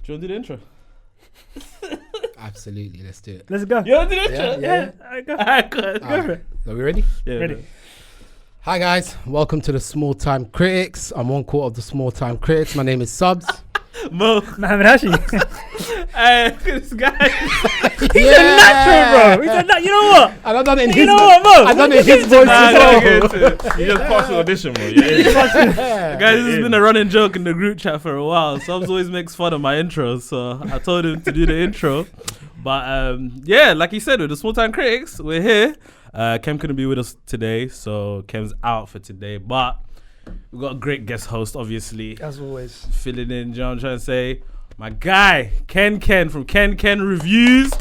you want to do the intro? Absolutely, let's do it. Let's go. You want to do the intro? Yeah. Go. Go for it. Are we ready? Yeah. Ready. Hi guys, welcome to the Small Time Critics. I'm one quarter of the Small Time Critics. My name is Subz. Mo. Mohammed Hashi. Hey, this guy. He's a natural, bro. He's a you know what? And I've done it in You his know what, Mo? I've done it in his voice as well. You just passed the audition, bro. Yeah. Guys, this has been a running joke in the group chat for a while. Subz always makes fun of my intros, so I told him to do the intro. But yeah, like he said, with the Small Time Critics, we're here. Kem couldn't be with us today, so Kem's out for today. But we've got a great guest host, obviously. As always. Filling in, you know what I'm trying to say? My guy, KenKen from KenKen Reviews.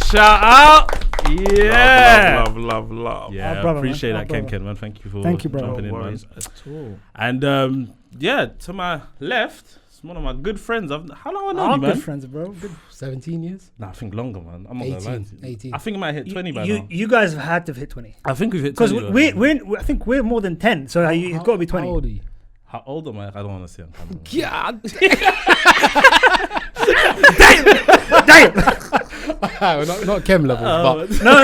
Shout out. Yeah. Love. Yeah, Our brother, appreciate man. that, Our brother. KenKen, man. Thank you for bro. jumping in, No man. worries at all. And yeah, to my left, it's one of my good friends. How long have I known Our you, man? good friends, bro. Good. 17 years? Nah, I think longer, man. I'm not gonna lie 18. to you. 18. I think it might hit 20 by now. You guys have had to have hit 20. I think we've hit Because 20. we're I think we're more than 10, so it's got to be 20. How old are you? How old am I? I don't want to say on camera. God Damn! not Kem levels, but No.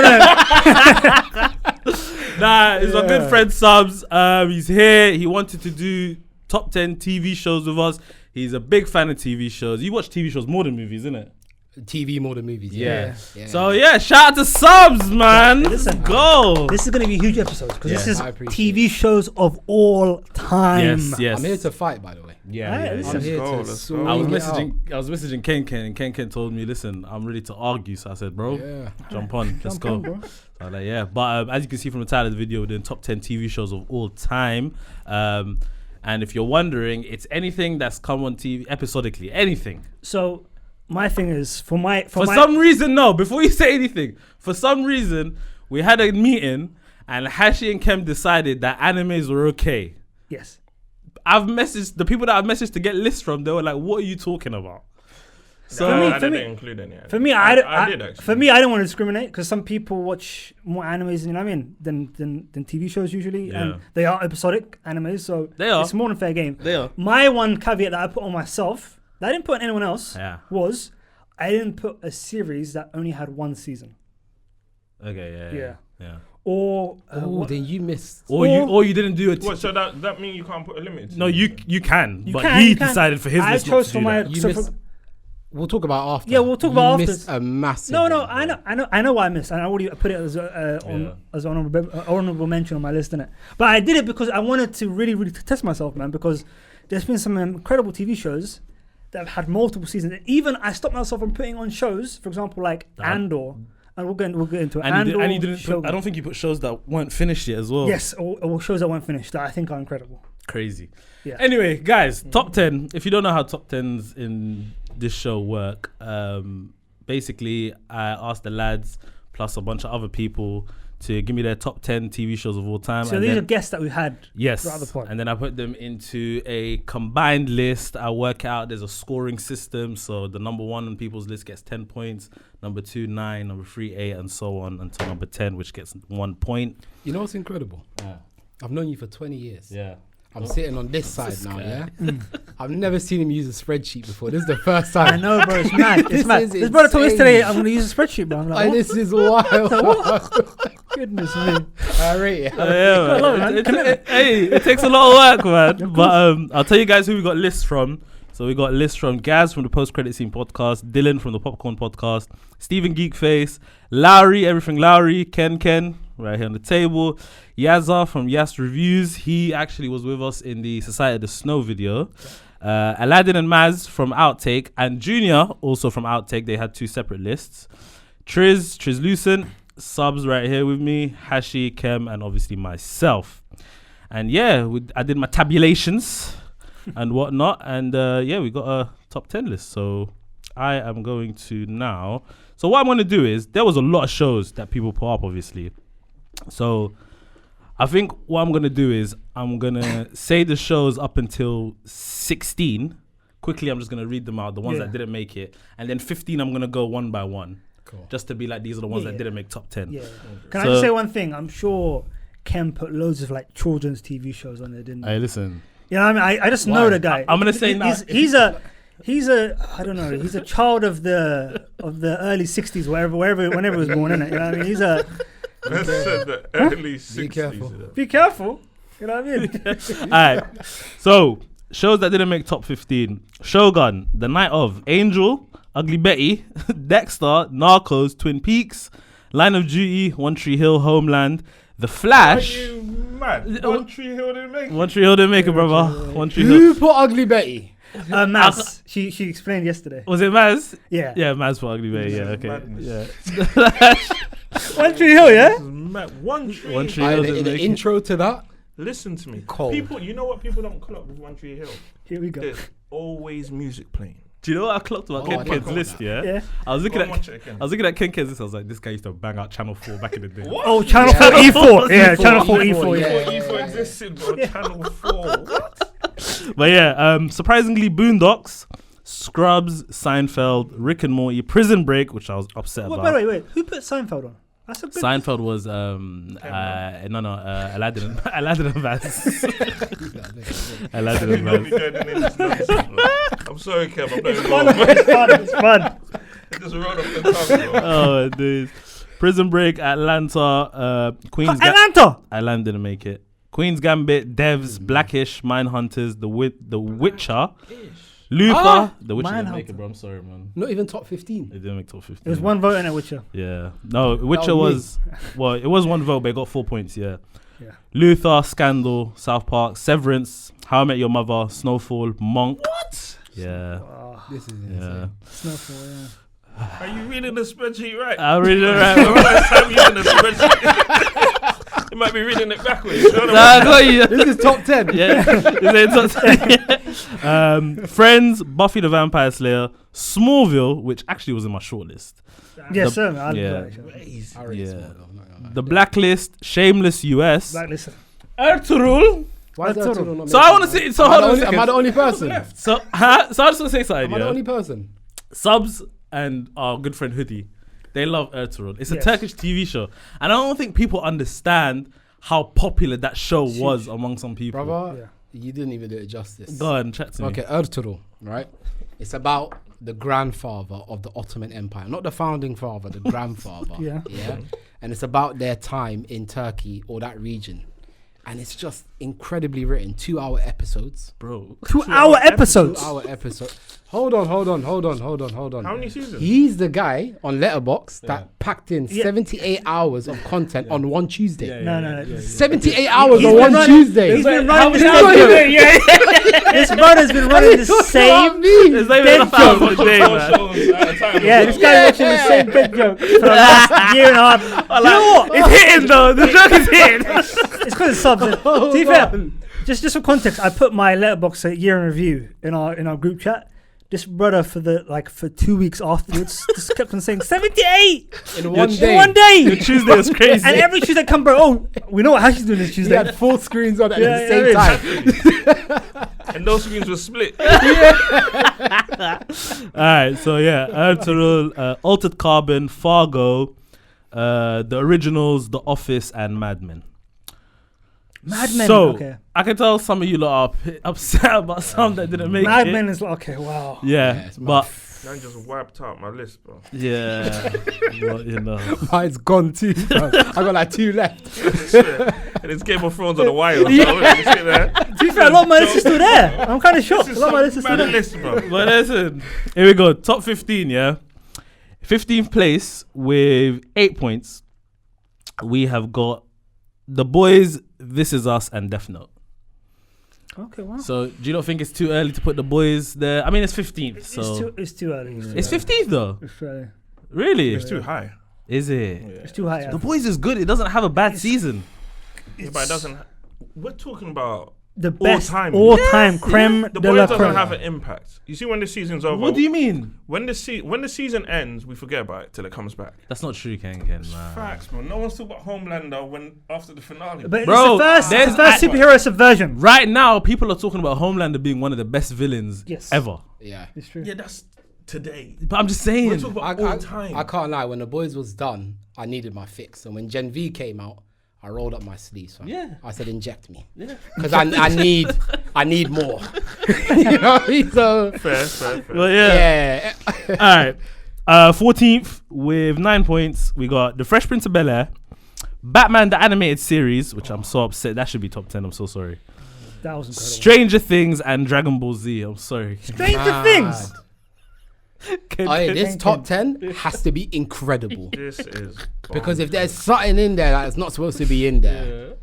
Nah, it's my good friend Subz. He's here. He wanted to do top 10 TV shows with us. He's a big fan of TV shows. You watch TV shows more than movies, isn't it? TV more than movies. Yeah. Yeah. So yeah, shout out to Subz, man. Listen, Go. This is going to be a huge episode because Yes, this is I appreciate TV shows of all time. Yes. I'm here to fight, by the way. Yeah. Listen. I'm here to Let's go. swing I was it out. messaging KenKen, and KenKen told me, listen, I'm ready to argue. So I said, bro, Yeah. jump on, let's go. Bro. So I'm like, yeah. But as you can see from the title of the video, we're doing top 10 TV shows of all time. And if you're wondering, it's anything that's come on TV episodically, anything. So my thing is for some reason, no. Before you say anything, for some reason, we had a meeting and Hashi and Kem decided that animes were okay. yes. I've messaged the people that I've messaged to get lists from. They were like, "What are you talking about?" So I for me- didn't include any. For me, I did actually. For me, I don't want to discriminate because some people watch more animes, you know what I mean, than TV shows usually, Yeah. and they are episodic animes, so They are. it's more than fair game. they are. My one caveat that I put on myself, that I didn't put on anyone else, Yeah. was I didn't put a series that only had one season, Okay. Yeah. or Oh, then you missed. Or you didn't do it. What? So that mean you can't put a limit? To No, it? you can. You but can, he you can. decided for his I list not chose to for do my. that. You so missed. for- We'll talk about after. Yeah, we'll talk you about missed after. a massive. No, one, bro. I know why I missed, and I already put it as as honorable mention on my list, innit? But I did it because I wanted to really test myself, man. Because there's been some incredible TV shows that have had multiple seasons. And even I stopped myself from putting on shows, for example, like Andor, and we'll get into it. And you Andor, didn't. Shogun. I don't think you put shows that weren't finished yet as well. Yes, or shows that weren't finished that I think are incredible. Crazy. Yeah. Anyway, guys, top 10. If you don't know how top 10s in this show work, basically I asked the lads plus a bunch of other people to give me their top 10 TV shows of all time. So and these then, are guests that we had. yes, throughout the pod. and then I put them into a combined list. I work out there's a scoring system, so the number one on people's list gets 10 points, number 2 9, number 3 8, and so on until number 10, which gets 1 point. You know what's incredible? I've known you for 20 years. Yeah. I'm sitting on this side now, guy. yeah? I've never seen him use a spreadsheet before. This is the first time. I know, bro. It's mad. It's This mad. is This brother told me insane. today I'm going to use a spreadsheet, bro. I'm like, Like, what? this is wild. Goodness me. I rate it. Yeah, love it, man. it takes a lot of work, man. But I'll tell you guys who we got lists from. So we got lists from Gaz from the Post Credit Scene podcast, Dylan from the Popcorn podcast, Stephen Geekface, Lowry, Everything Lowry, KenKen, right here on the table, Yazza from Yas Reviews. He actually was with us in the Society of the Snow video. Aladdin and Maz from Outtake, and Junior also from Outtake. They had 2 separate lists. Trizlucent, Subz right here with me, Hashi, Kem, and obviously myself. And yeah, I did my tabulations and whatnot, and yeah, we got a top 10 list. So I am going to now. So what I'm going to do is, there was a lot of shows that people put up, obviously. So I think what I'm going to do is, I'm going to say the shows up until 16. Quickly, I'm just going to read them out, the ones that didn't make it. And then 15, I'm going to go one by one. Cool. Just to be like, these are the ones that didn't make top 10. Yeah. Can I just say one thing? I'm sure Ken put loads of like children's TV shows on there, didn't he? Hey, listen. You know what I mean? I just know the guy. I'm gonna say now, He's a He's a child of the early '60s, whenever he was born, innit? You know what I mean? He's a. Let's say the early 60s. Be careful. Be careful. You know what I mean? Alright. So, shows that didn't make top 15. Shogun, The Night of, Angel, Ugly Betty, Dexter, Narcos, Twin Peaks, Line of Duty, One Tree Hill, Homeland, The Are Flash. you mad? One Tree Hill didn't make it. One Tree Hill didn't make it, brother. One Tree Hill. Who put Ugly Betty? Maz. She explained yesterday. Was it Maz? Yeah. Yeah, Maz for Ugly Betty. Yeah, This is okay. madness. Yeah. One Tree Hill, yeah. This is mad. One Tree. One Tree Hill In didn't the make it. intro to that, Listen to me. Cold. People, you know what people don't clock with One Tree Hill? Here we go. There's always music playing. Do you know what I clocked about Oh, I KenKen's don't list? know Yeah. Yeah. I was looking Go and watch it at again. KenKen's list. I was like, this guy used to bang out Channel 4 back in the day. Oh, Channel 4 E4. Yeah, Channel 4 E4. yeah. Yeah. E4 existed, bro. Channel 4. What? But yeah, surprisingly, Boondocks, Scrubs, Seinfeld, Rick and Morty, Prison Break, which I was upset about. Wait. Who put Seinfeld on? That's a good. Seinfeld was Aladdin and Vaz. Aladdin and Don't be Vaz. going in this nonsense, bro. I'm sorry, Kev. I'm not It's involved. fun. It's fun. It just rolled off the tongue, bro. Oh, dude. Prison Break, Atlanta, Queen's Atlanta. Atlanta didn't make it. Queen's Gambit, Devs, Blackish, Mindhunters, The Witcher, Luther. The Witcher didn't make Mindhunter. it, bro. I'm sorry, man. not even top 15. It didn't make top 15. It was one vote in it, Witcher. Yeah. No, Witcher was was it was one vote, but it got 4 points, yeah. Yeah. Luther, Scandal, South Park, Severance, How I Met Your Mother, Snowfall, Monk. What? Yeah. This is Yeah. insane. Snowfall, yeah. Are you reading the spreadsheet right? I read it right. First time using the spreadsheet. You might be reading it backwards. You know what Nah, I I mean? got you. This is top 10. Yeah. Is it Friends, Buffy the Vampire Slayer, Smallville, which actually was in my shortlist. Yes, sir. I yeah. love that. I already Yeah. smelled it, I'm not gonna lie. The Blacklist, Shameless US, Blacklist. Ertugrul. Why is That's that all. not So I want to say. So Am hold I on a the only- am I second. the only person? So I just want to say something. Am I the Yeah. only person? Subz and our good friend Hoodie, they love Ertugrul. It's a Yes. Turkish TV show, and I don't think people understand how popular that show was among some people. Brother, you didn't even do it justice. Go on, chat to me. Okay, Ertugrul, right? It's about the grandfather of the Ottoman Empire. Not the founding father, the grandfather. Yeah. And it's about their time in Turkey or that region. And it's just incredibly written. 2-hour episodes. Bro. 2-hour episodes. 2-hour episode. Hold on. How many seasons? He's the guy on Letterboxd Yeah. that packed in Yeah. 78 hours of content on one Tuesday. No. 78 hours He's on been one running- Tuesday. He's been How running many this hours video. is it? This brother's been running the same. It's not even a thousand a day, Four man. shows at a time. Yeah, this guy's watching the same bed joke for the last year and a half. You know what? It's hitting though. The joke is hitting. It's because it's Subz. To be fair, just for context, I put my Letterboxd year in review in our group chat. This brother for 2 weeks afterwards just kept on saying 78 In one in day. one day. Tuesday was crazy. And every Tuesday come, bro. Oh, we know what Hashi's doing this He Tuesday. had 4 screens on at Yeah, the same yeah, time. And those screens were split. Alright, so yeah, Ertugrul, Altered Carbon, Fargo, the originals, The Office, and Mad Men. Mad Men. So Okay. I can tell some of you lot are upset about some that didn't make Mad it. Men is like, okay, wow. Yeah, it's mad. but Man just wiped out my list, bro. yeah, well, you know. Mine's gone too. Bro. I got like 2 left. And it's Game of Thrones on the wire. So you sit there. To be fair, a lot of my list is still there. I'm kind of shocked. A This is lot of my list some is still mad there. list, bro. But listen, here we go. Top 15, yeah. 15th place with 8 points. We have got The Boys, This Is Us, and Death Note. Okay, wow. So do you not think it's too early to put The Boys there? I mean, it's 15th, so It's too early. it's 15th though. It's too early. Really? It's too high. Is it? It's too high. The Boys is good. It doesn't have a bad season. Yeah, but it doesn't. We're talking about The best time. all-time creme the de boys la doesn't creme. have an impact. You see, when the season's over, What do you mean? when the season ends, we forget about it till it comes back. That's not true, KenKen, man. Facts, man. No one's talking about Homelander after the finale. But Bro, it's there's the first superhero subversion. Right now, people are talking about Homelander being one of the best villains Yes. ever. Yeah. It's true. yeah, that's today. But I'm just We're saying. talking about all time. I can't lie. When The Boys was done, I needed my fix. And when Gen V came out, I rolled up my sleeves. Fam. Yeah. I said, inject me. Yeah. Because I need I need more. You know what I mean? So Fair. Well, yeah. yeah. All right. 14th with 9 points, we got The Fresh Prince of Bel-Air, Batman the Animated Series, which I'm so upset. That should be top 10. I'm so sorry. That was incredible. Stranger Things and Dragon Ball Z. I'm sorry. Stranger Things. This top 10 has to be incredible. This is Because if there's something in there that's not supposed to be in there,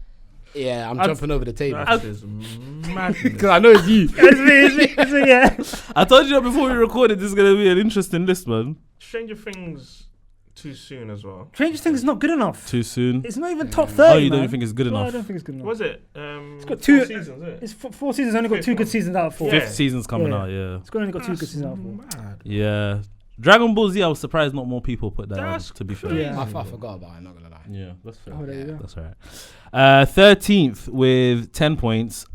yeah, I'm jumping over the table. that is madness. Because I know it's you. It's me, yeah. I told you before we recorded, this is going to be an interesting list, man. Stranger Things too soon as well. Stranger Things is not good enough. Too soon. It's not even top 30. Oh, you man. don't think it's good No, I enough? don't think it's good enough. Was it? It's got four 2 seasons, isn't it? It's 4 seasons. Only got 2 good seasons out of 4. Yeah. Fifth season's coming Yeah. out, yeah. It's only got 2 good seasons out of 4. Mad. Yeah. Dragon Ball Z, I was surprised not more people put that on, That's to be fair. Yeah. I forgot about it, I'm not going to lie. Yeah, that's fair. Oh, there you go. That's all right. 13th with 10 points,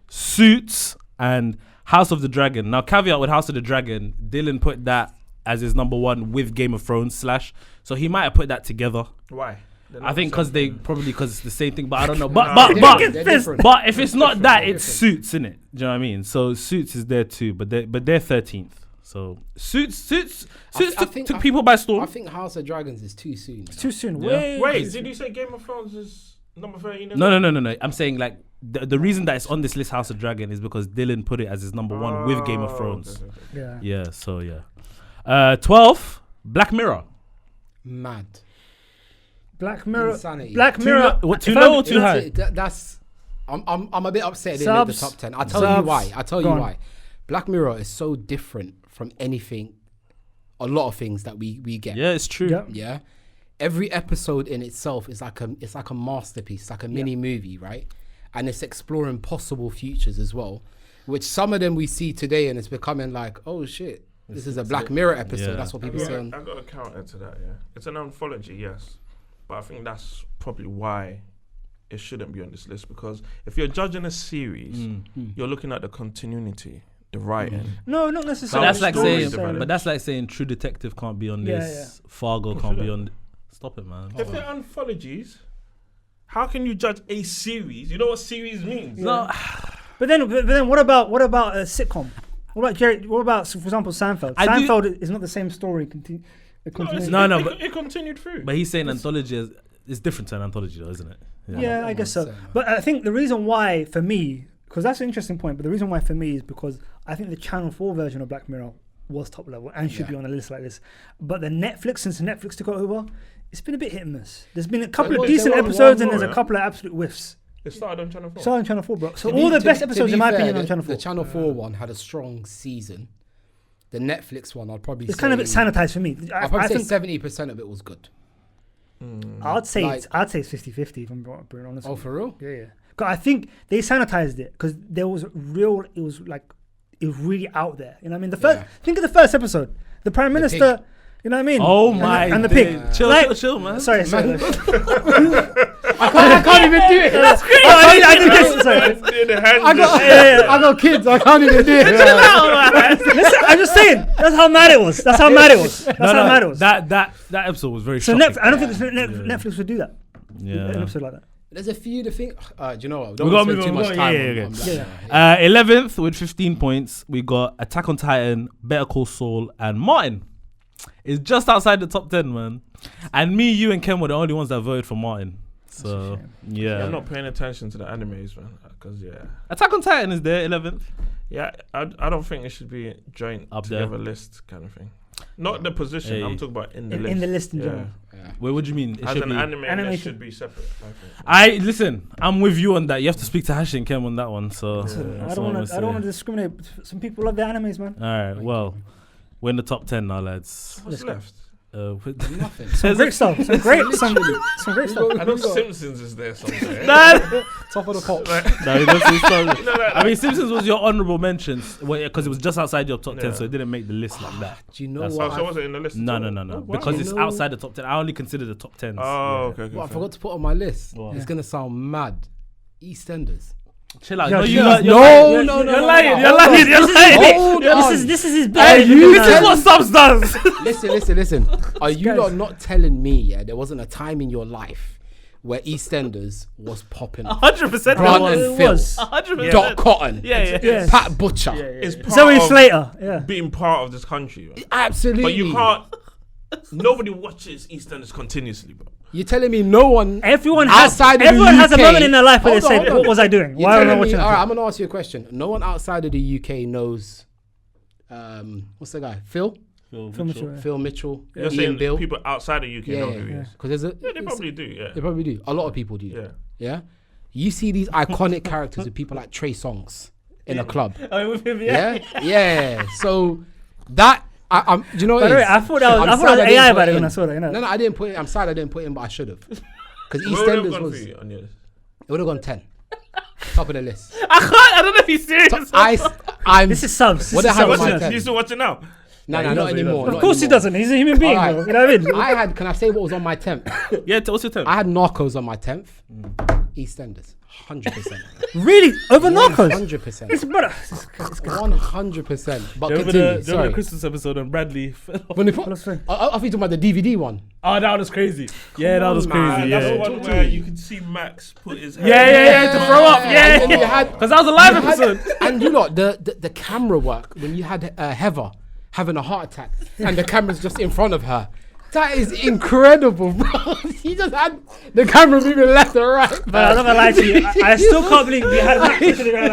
Suits and House of the Dragon. Now, caveat with House of the Dragon, Dylan put that as his number 1 with Game of Thrones / so he might have put that together. Why? I think because it's the same thing, but I don't know. They're But different. but if it's not that, it's Suits, innit? Do you know what I mean? So Suits is there too, but they're 13th. So Suits took people by storm. I think House of Dragons is too soon. It's too soon. Yeah. Wait, did you say Game of Thrones is number 13? No. I'm saying like the reason that it's on this list, House of Dragon, is because Dylan put it as his number 1 with Game of Thrones. Yeah. Yeah. So yeah. 12th, Black Mirror. Mad. Black Mirror. Insanity. Black Mirror. Too low or too high? That's I'm a bit upset they didn't make the Subz. top 10. I'll tell you why. Go on. Why. Black Mirror is so different from anything, a lot of things that we get. Yeah, it's true. Yeah. Yeah. Every episode in itself is like a masterpiece, like a mini movie, right? And it's exploring possible futures as well, which some of them we see today and it's becoming like, oh shit, this is a Black Mirror episode. Yeah. That's what people say. I've got a counter to that, yeah. It's an anthology, yes. But I think that's probably why it shouldn't be on this list, because if you're judging a series, you're looking at the continuity, the writing. No, not But necessarily. that's like Story saying, development. but that's like saying True Detective can't be on this. Fargo can't be on. Stop it, man. If they're anthologies, how can you judge a series? You know what series means? No, But then, what about a sitcom? What about Jerry? What about, for example, Seinfeld? Seinfeld is not the same story. No, but it continued through. but he's saying anthology is different to an anthology, though, isn't it? Yeah, I guess so. Saying that. But I think the reason why, for me, because that's an interesting point, but the reason why for me is because I think the Channel 4 version of Black Mirror was top level and should be on a list like this. But the Netflix, since Netflix took it over, it's been a bit hit and miss. There's been a couple of decent episodes and there's a couple of absolute whiffs. It started on Channel 4. So on Channel 4, bro. So To be- all the to- best to episodes, be in my fair, opinion, on Channel 4. The Channel 4 one had a strong season. The Netflix one, I'd probably It's say... kind of a bit sanitized for me. I'd probably say 70% of it was good. I'd say Like- it's 50-50 if I'm being honest. Oh, with you. for real? Yeah. Because I think they sanitized it because there was real. It was really out there. You know what I mean? The first. Yeah. Think of the first episode. The Prime Minister. pig. You know what I mean? Oh my! And the pig. days. Chill, Like- chill, man. Sorry. I can't even do it. That's great. I did this. Sorry. In the hands I got kids. I can't even do it. Listen, I'm just saying. That's how mad it was. That's how mad it was. That's how mad it was. That episode was very So shocking. I don't think Netflix would do that. Yeah. An episode like that. There's a few to think. Do you know what? We Don't gotta spend move too on, much we time gotta- on yeah. Black Mirror. 11th with 15 points, we got Attack on Titan, Better Call Saul, and Martin. It's just outside the top 10, man. And me, you, and Ken were the only ones that voted for Martin. So, yeah. I'm not paying attention to the animes, man. Because, Attack on Titan is there, 11th. Yeah, I don't think it should be a joint Up there. together list kind of thing. Not the position. Hey. I'm talking about in the list. In the list in Yeah. general. Wait, what do you mean? It As should an be. anime, it Animation. should be separate. I think. Listen, I'm with you on that. You have to speak to Hashi and Ken on that one. So, Listen, I that's don't what I'm want to. I gonna don't want say. to discriminate. Some people love their animes, man. All right, well, we're in the top 10 now, lads. What's left? Nothing. Some great stuff. Some great stuff. I know Simpsons is there somewhere. Top of the pops. No, that's that- I mean, Simpsons was your honourable mentions because it was just outside your top 10, so it didn't make the list like that. Do you know That's what? Oh, so was it in the list? No, at all? no. Oh, wow. Because it's You know- outside the top 10. I only consider the top 10s. Oh, okay. What I forgot to put on my list. What? It's gonna sound mad. EastEnders. Chill out. Yeah, No, chill you out. you're No, lying. no, You're no, lying. no, You're hold lying. on. You're lying. Hold on. This is his Hey, big. you This is what Subz does. Listen. Are you not telling me? Yeah, there wasn't a time in your life where EastEnders was popping. 100%. Grant it and Phil, was. 100%. Dot Cotton, Yes. Pat Butcher. It's part Zoe of Slater. Yeah. being part of this country, man. Absolutely. But you can't. Nobody watches EastEnders continuously, bro. You're telling me no one Everyone has outside of everyone the has a UK moment in their life where they Hold on, say, hold on. "What was I doing? You're Why am I telling me, watching?" all that?" right, I'm gonna ask you a question. No one outside of the UK knows what's the guy? Phil Mitchell. Mitchell, You're Ian saying Bill. people outside the UK know who he is. Because there's a Yeah, they probably do. Yeah. they probably do. A lot of people do. Yeah. Yeah. You see these iconic characters with people like Trey Songz in a club. Oh, with him, Yeah. Yeah. So that I'm. Do you know what? By the it way, is? I thought that was, I'm I thought sad it was didn't AI put by the it way when in. I saw that. You know? No, I didn't put it. I'm sad I didn't put it in, but I should have. Because Where would it have EastEnders gone was. for It you on yours? would have gone 10. Top of the list. I don't know if he's serious. So I'm. This is Subz. What This the is hell Subz. am I Subz. saying? You still watching now? No, he not doesn't, he anymore. doesn't. Of course he doesn't. He's a human being, Alright. bro. You know what I mean? I had. Can I say what was on my 10th? Yeah, what's your 10? I had Narcos on my 10th. EastEnders, 100%. Really? Over Narcos? 100%. This brother. 100%. But Remember continue. the Sorry. Christmas episode on Bradley? When they put, Let's say. I think you're talking about the DVD one. Oh, that was crazy. Yeah, that was on, man. crazy. That's Yeah. the Talk one to where me. you could see Max put his head. Yeah, to throw up. And Yeah, then you had- because that was a live you had- episode. and you know the camera work when you had Heather having a heart attack and the camera's just in front of her. That is incredible, bro. He just had the camera moving left and right. But I'm not gonna lie to you. I still can't believe we had Max literally going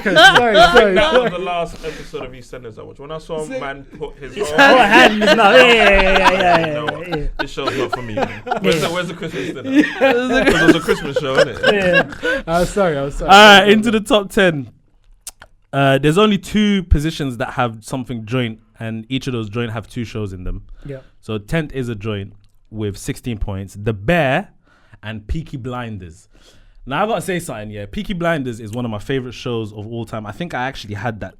Sorry. That was the last episode of EastEnders I watched. When I saw a man put his Oh, hand in his mouth. Yeah. This show's not for me. Man. Where's the Christmas dinner? It was a Christmas show, isn't it? Yeah. I was sorry. All right, into the top 10. There's only 2 positions that have something joint, and each of those joint have 2 shows in them. Yeah. So 10th is a joint with 16 points. The Bear and Peaky Blinders. Now I gotta say something. Yeah, Peaky Blinders is one of my favorite shows of all time. I think I actually had that.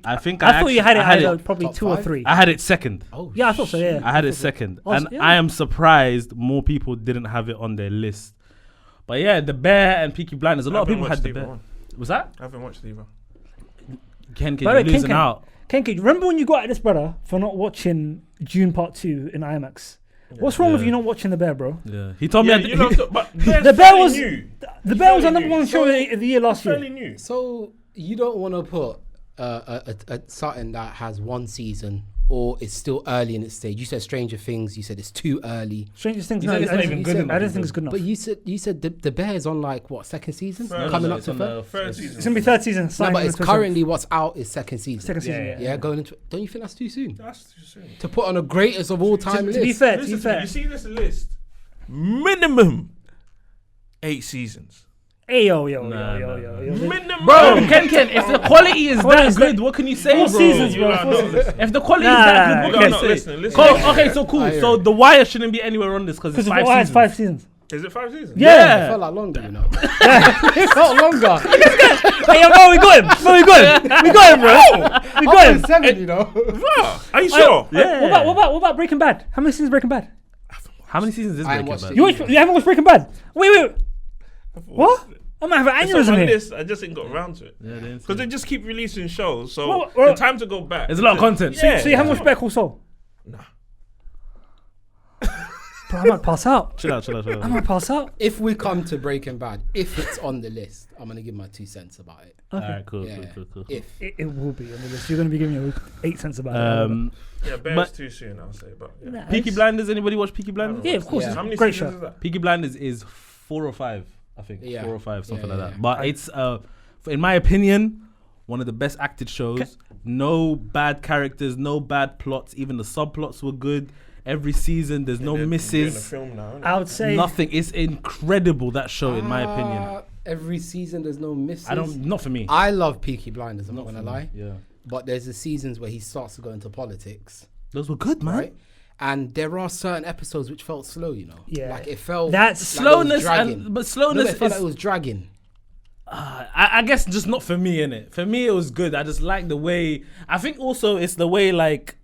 I thought you had it either probably top 2 or 5? 3. I had it second. Oh, Yeah, I thought so. Yeah. I had it second, Oh, and yeah. I am surprised more people didn't have it on their list. But yeah, The Bear and Peaky Blinders. A lot of people had The Bear. Was that? I haven't watched either. KenKen, By the you're way, losing KenKen. out. KenKen, remember when you got at this brother for not watching June Part 2 in IMAX? What's wrong with Yeah. you not watching The Bear, bro? Yeah, he told me. Yeah, I you know, but The Bear was new. The Bear was our fairly number new. one show of the year last Fairly year. new. So you don't want to put something that has 1 season or it's still early in its stage. You said Stranger Things. You said it's too early. Strangest Things. You No, said it's I not don't even think- good I enough, don't think it's good enough. But you said the Bear is on like what 2nd season Third. coming No, up it's to on 3rd. the Third It's season. gonna be 3rd season. No, starting but on it's the 27th. currently what's out is 2nd season. Second season. Yeah, Yeah, going into. Don't you think that's too soon That's too soon. to put on a greatest of all time To list? be fair, Listen to me, you see this list? Minimum 8 seasons. Hey yo. Minimum. Bro, KenKen, if the quality is What that is good, that? what can you say, 4 bro? seasons, You bro. are not listening. If the quality is Nah, that good, nah, what nah. can No, you say? listen, listen. Cool, okay, so cool. I hear So it. The Wire shouldn't be anywhere on this because it's Because 5 why seasons. it's 5 seasons. Is it 5 seasons? Yeah. It felt like longer, you know. It felt longer. Hey, yo, bro, we got him. Bro, we got him. We got him, bro. We got him. 7, you know. Bro, are you sure? Yeah. What about Breaking Bad? How many seasons is Breaking Bad? How many seasons is I ain't Breaking watched Bad? it. You haven't watched Breaking Bad? Wait. What? I might have an It's on aneurysm my here. list. I just ain't got around to it. Yeah, they didn't Because say. they just keep releasing shows, so Well, the time to go back. There's a lot of content. Yeah. So you haven't watched Better Call Saul? Nah. Bro, I might pass out. Chill out. I might pass out. If we come to Breaking Bad, if it's on the list, I'm gonna give my 2 cents about it. Okay. Alright, cool. Yeah. Cool. If It will be on the list. You're going to be giving me 8 cents about it. Yeah, Bear's But- too soon, I'll say. But yeah. Nah, Peaky it's- Blinders. Anybody watch Peaky Blinders? Yeah, of course. Yeah. It's How many a great seasons show. is that? Peaky Blinders is 4 or 5, I think. Yeah. 4 or 5, something Yeah, like yeah, that. yeah. But it's, in my opinion, one of the best acted shows. No bad characters, no bad plots. Even the subplots were good. Every season, there's no They're doing a misses. film now, innit? I would say Nothing. It's incredible, that show, in my opinion. Every season there's no misses. Not for me. I love Peaky Blinders. I'm not gonna for me. lie. Yeah. But there's the seasons where he starts to go into politics, Those were good, man. right? And there are certain episodes which felt slow. You know, Yeah. like it felt That's like it was Slowness, dragging. but No, slowness it felt is. like it was dragging. I guess just not for me, innit? For me, it was good. I just like the way. I think also it's the way like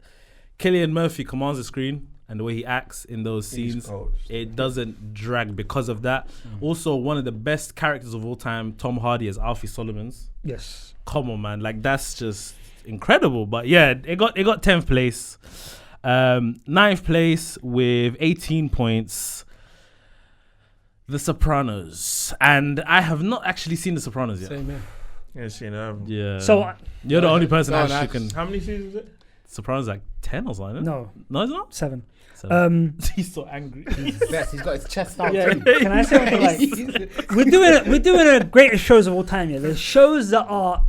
Cillian Murphy commands the screen and the way he acts in those He's scenes. cold. It doesn't drag because of that. Also, one of the best characters of all time, Tom Hardy as Alfie Solomons. yes. Come on, man! Like that's just incredible. But yeah, it got 10th place, 9th place with 18 points. The Sopranos, and I have not actually seen The Sopranos yet. Same here. Yeah, seen them. Yeah. So you're the only person Go on, actually Ash. can. How many seasons is it? Sopranos like 10 or something. no, No, it's not. 7. So he's so angry. He's best. He's got his chest out. Yeah. too. Can I say something like we're doing a greatest shows of all time? Yeah, there's shows that are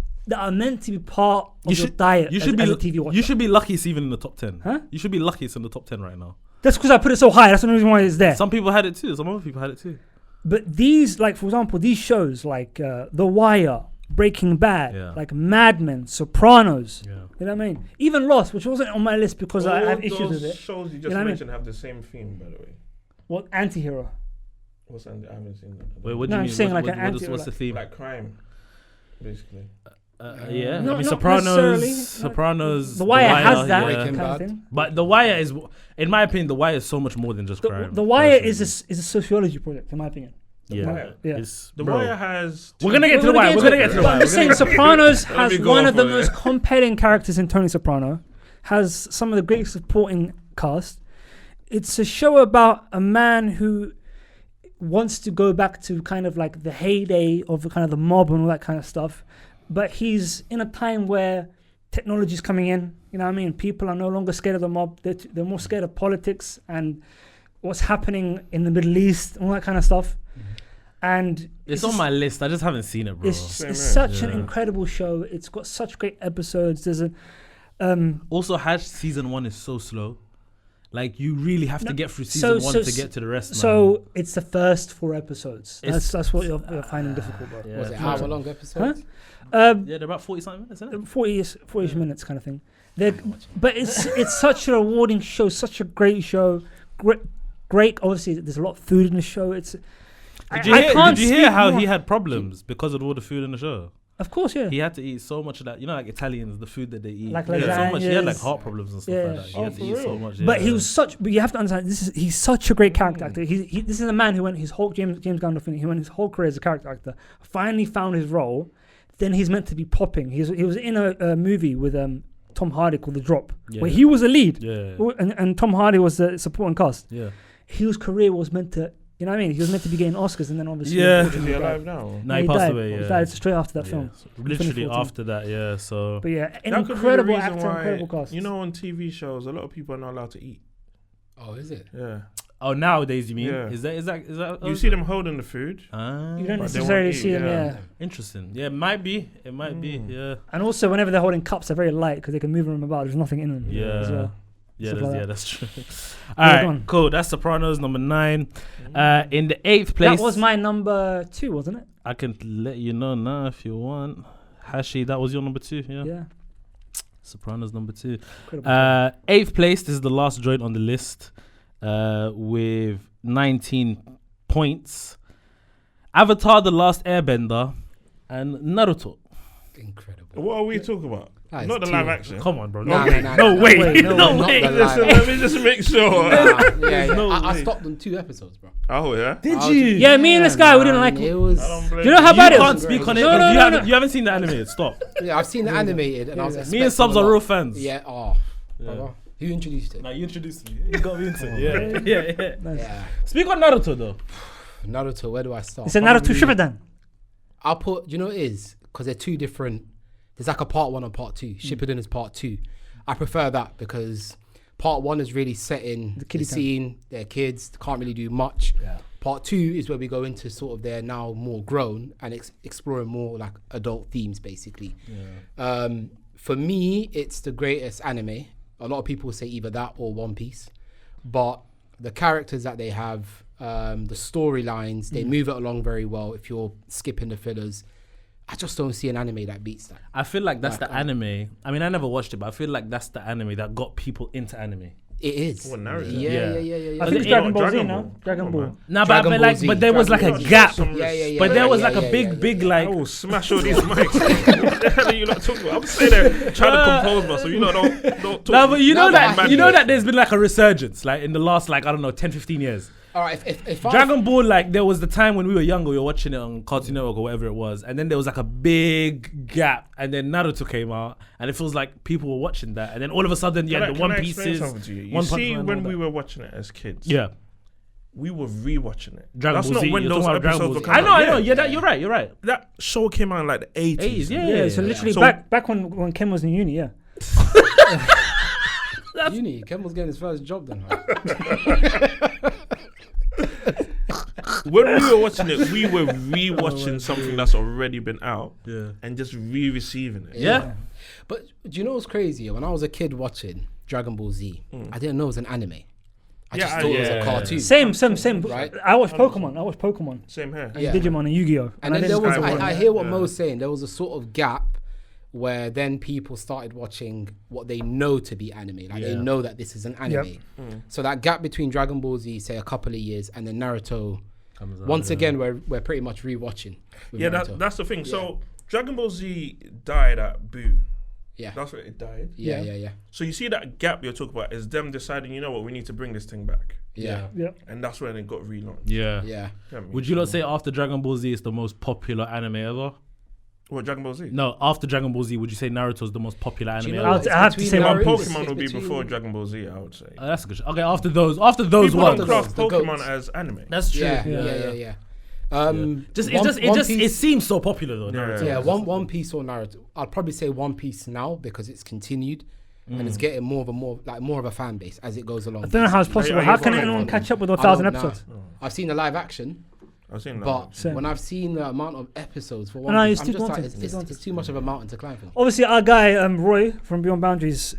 meant to be part of your diet. You should as be. a TV watcher. You should be lucky it's even in the top 10. Huh? You should be lucky it's in the top 10 right now. That's because I put it so high. That's the reason why it's there. Some people had it too. Some other people had it too. But these, like for example, these shows like The Wire, Breaking Bad, Yeah. like Mad Men, Sopranos. Yeah. You know what I mean? Even Lost, which wasn't on my list because I have issues with Those it. shows you just You know what I mean? mentioned have the same theme, by the way. What Anti-Hero? What's that? I haven't seen that. Wait, what do No, you I'm mean? saying What- like an what's anti- the theme? Like crime, basically. Yeah. No, I mean, not necessarily. Sopranos. The Wire has that yeah. Breaking kind of Bad. thing. But The Wire is, in my opinion, The Wire is so much more than just crime. The Wire personally. is a sociology project, in my opinion. Yeah. Wire. Yeah. It's, The bro. Wire has. We're gonna get to The Wire. We're gonna get to The But Wire. I'm just saying, Sopranos has me go one off of the on it. most compelling characters in Tony Soprano, has some of the greatest supporting cast. It's a show about a man who wants to go back to kind of like the heyday of kind of the mob and all that kind of stuff, but he's in a time where technology's coming in. You know what I mean? People are no longer scared of the mob. They're more scared of politics and what's happening in the Middle East, all that kind of stuff. And It's on my list. I just haven't seen it, bro. it's Same here. such an Yeah. incredible show. It's got such great episodes. There's a Also, Hash season 1 is so slow. Like, you really have to get through so- season 1 so- to get to the rest. so it's the first 4 episodes. It's- That's what you're finding difficult, bro. Yeah. Was it it's hour-long episodes? Yeah, they're about 40-something minutes, isn't it? 40-ish minutes kind of thing. But it's such a rewarding show, such a great show. Great. Obviously, there's a lot of food in the show. It's. Did you hear speak how more. he had problems because of all the food in the show? Of course, yeah. He had to eat so much of that. You know, like Italians, the food that they eat. Like he had so much. He had like lasagnas. heart problems and stuff Yeah. like that. He Oh, had to for eat so real? much. But yeah. he was such. But you have to understand, he's such a great character actor. This is a man who went his whole James Gandolfini. He went his whole career as a character actor. Finally found his role. Then he's meant to be popping. He was in a movie with Tom Hardy called The Drop, Yeah. where he was a lead, Yeah. and Tom Hardy was the supporting cast. Yeah. His career was meant to. You know what I mean? He was meant to be getting Oscars, and then obviously, Yeah. Is unfortunately, he he died. alive now? No, he passed died. away. Yeah. He died straight after that Yeah. film. So literally 2014. after that, yeah. So But yeah, an That could be the incredible reason actor, why, incredible cast. You know, on TV shows, a lot of people are not allowed to eat. Oh, is it? Yeah. oh, nowadays you mean? Yeah. Is that? You see them holding the food. Ah, you don't But they necessarily won't see eat, him, yeah. yeah. interesting. Yeah, it might be. It might be. Mm. Yeah. And also, whenever they're holding cups, they're very light because they can move them about. There's nothing in them. Yeah. as well. Yeah, Stuff that's, like yeah, that. that's true. Yeah, All go right, on. cool. That's Sopranos number 9. In the 8th place, That was my number 2, wasn't it? I can let you know now if you want. Hashi, that was your number 2. Yeah. Yeah. Sopranos number 2. Incredible. 8th place. This is the last joint on the list, with 19 points. Avatar: The Last Airbender and Naruto. Incredible. What are we talking about? That is Not the too- live action. Come on, bro. Nah, No way. nah, No nah, way. wait, no No way. way. Not the Listen, live let me just make sure. I stopped on 2 episodes, bro. Oh, yeah? Did I you? was- Yeah, me and this guy, we didn't like it. it. Was, I don't blame Do you know how You bad it can't was? speak on it No, because no, you, no, haven't, no. you haven't seen the animated. Stop. yeah, I've seen the animated, and I was Yeah. Me and expecting Subz a are lot. real fans. Yeah. Oh, Yeah. brother. Who introduced it? Now you introduced me. You got me into it. Yeah, yeah, yeah. Nice. Yeah. Speak on Naruto though. Naruto. Where do I start? It's a Naruto Probably- Shippuden. I'll put. You know what it is? Because they're 2 different. There's like a part 1 and part 2. Shippuden is part 2. I prefer that because part 1 is really setting the kiddie time. scene. They're kids. Can't really do much. Yeah. Part 2 is where we go into sort of they're now more grown and exploring more like adult themes basically. For me, it's the greatest anime. A lot of people say either that or One Piece, but the characters that they have, the storylines, they move it along very well. If you're skipping the fillers, I just don't see an anime that beats that. I feel like that's Like, the anime. I mean, I never watched it, but I feel like that's the anime that got people into anime. It is. What, Naruto? Yeah. I think it's it- Dragon Ball Z Dragon now. Ball. Dragon Come Ball. on, man. Nah, Dragon but Ball like, Z. but there was like Dragon a Ball. gap. Some Yeah. But there was like yeah, a big, big yeah. like. I will smash all these mics. What the hell are you not talking about? I'm sitting there trying to compose myself. You know, don't talk. No, but you know No, but that I- you know that there's been like a resurgence, like in the last like I don't know 10, 15 years. All right, if I Dragon Ball, like there was the time when we were younger, we were watching it on Cartoon Network or whatever it was, and then there was like a big gap, and then Naruto came out, and it feels like people were watching that, and then all of a sudden, yeah, the One Can I explain Pieces. something to you? You One Punch see, Man, when all we that. were watching it as kids, Yeah, we were rewatching it. Dragon That's Ball not Z, when you're those talking about Dragon episodes Ball were Z. I know, coming out. yeah, you're right, you're right. That show came out in like the 80s. 80s, yeah. Yeah, so literally So- back when Ken was in uni, yeah. Uni, Ken was getting his first job then. Right? When we were watching it, we were rewatching something that's already been out Yeah. and just re-receiving it. Yeah. But do you know what's crazy? When I was a kid watching Dragon Ball Z, I didn't know it was an anime. I just thought it was a cartoon. Same. Right. I watched Pokemon. Same here. Yeah. Digimon and Yu-Gi-Oh. And then there was, didn't- I hear what Mo's saying. There was a sort of gap where then people started watching what they know to be anime. Like they know that this is an anime. So that gap between Dragon Ball Z, say a couple of years, and then Naruto. Once again, we're pretty much rewatching. with Yeah, Naruto. that's the thing. So Dragon Ball Z died at Boo. Yeah. That's where it died. Yeah. So you see that gap you're talking about is them deciding, you know what, we need to bring this thing back. Yeah. And that's when it got relaunched. Yeah. Yeah. Get me? Would you not say after Dragon Ball Z is the most popular anime ever? What, Dragon Ball Z? No, after Dragon Ball Z, would you say Naruto's the most popular anime Do you know ever? what? It's I have to between say Well, Naruto- Naruto- Pokemon it's would be between- before Dragon Ball Z, I would say. That's a good. Okay, after those People ones. don't craft The Pokemon goats. as anime. That's true. Yeah. It seems so popular though. Naruto. Yeah, One Piece or Naruto. I'd probably say One Piece now because it's continued and it's getting more of a fan base as it goes along. I don't know how it's possible. Are you How can following anyone it? catch up with I 1,000 don't know. episodes? I've seen the live action, I've seen that. but Same. when I've seen the amount of episodes for One No, Piece, it's I'm too just like, daunting. it's too much of a mountain to climb for me. Obviously, our guy Roy from Beyond Boundaries,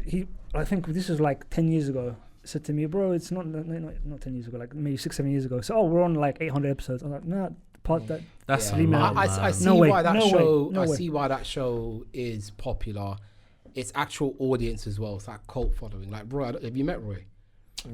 I think this was like 10 years ago, said to me, bro, it's not 10 years ago, like maybe 6-7 years ago. So, we're on like 800 episodes. I'm like, nah, that. That's Yeah. a lot, I see No way, why that no way, show. no I way. see why that show is popular. Its actual audience as well. It's like cult following. Like Roy, have you met Roy?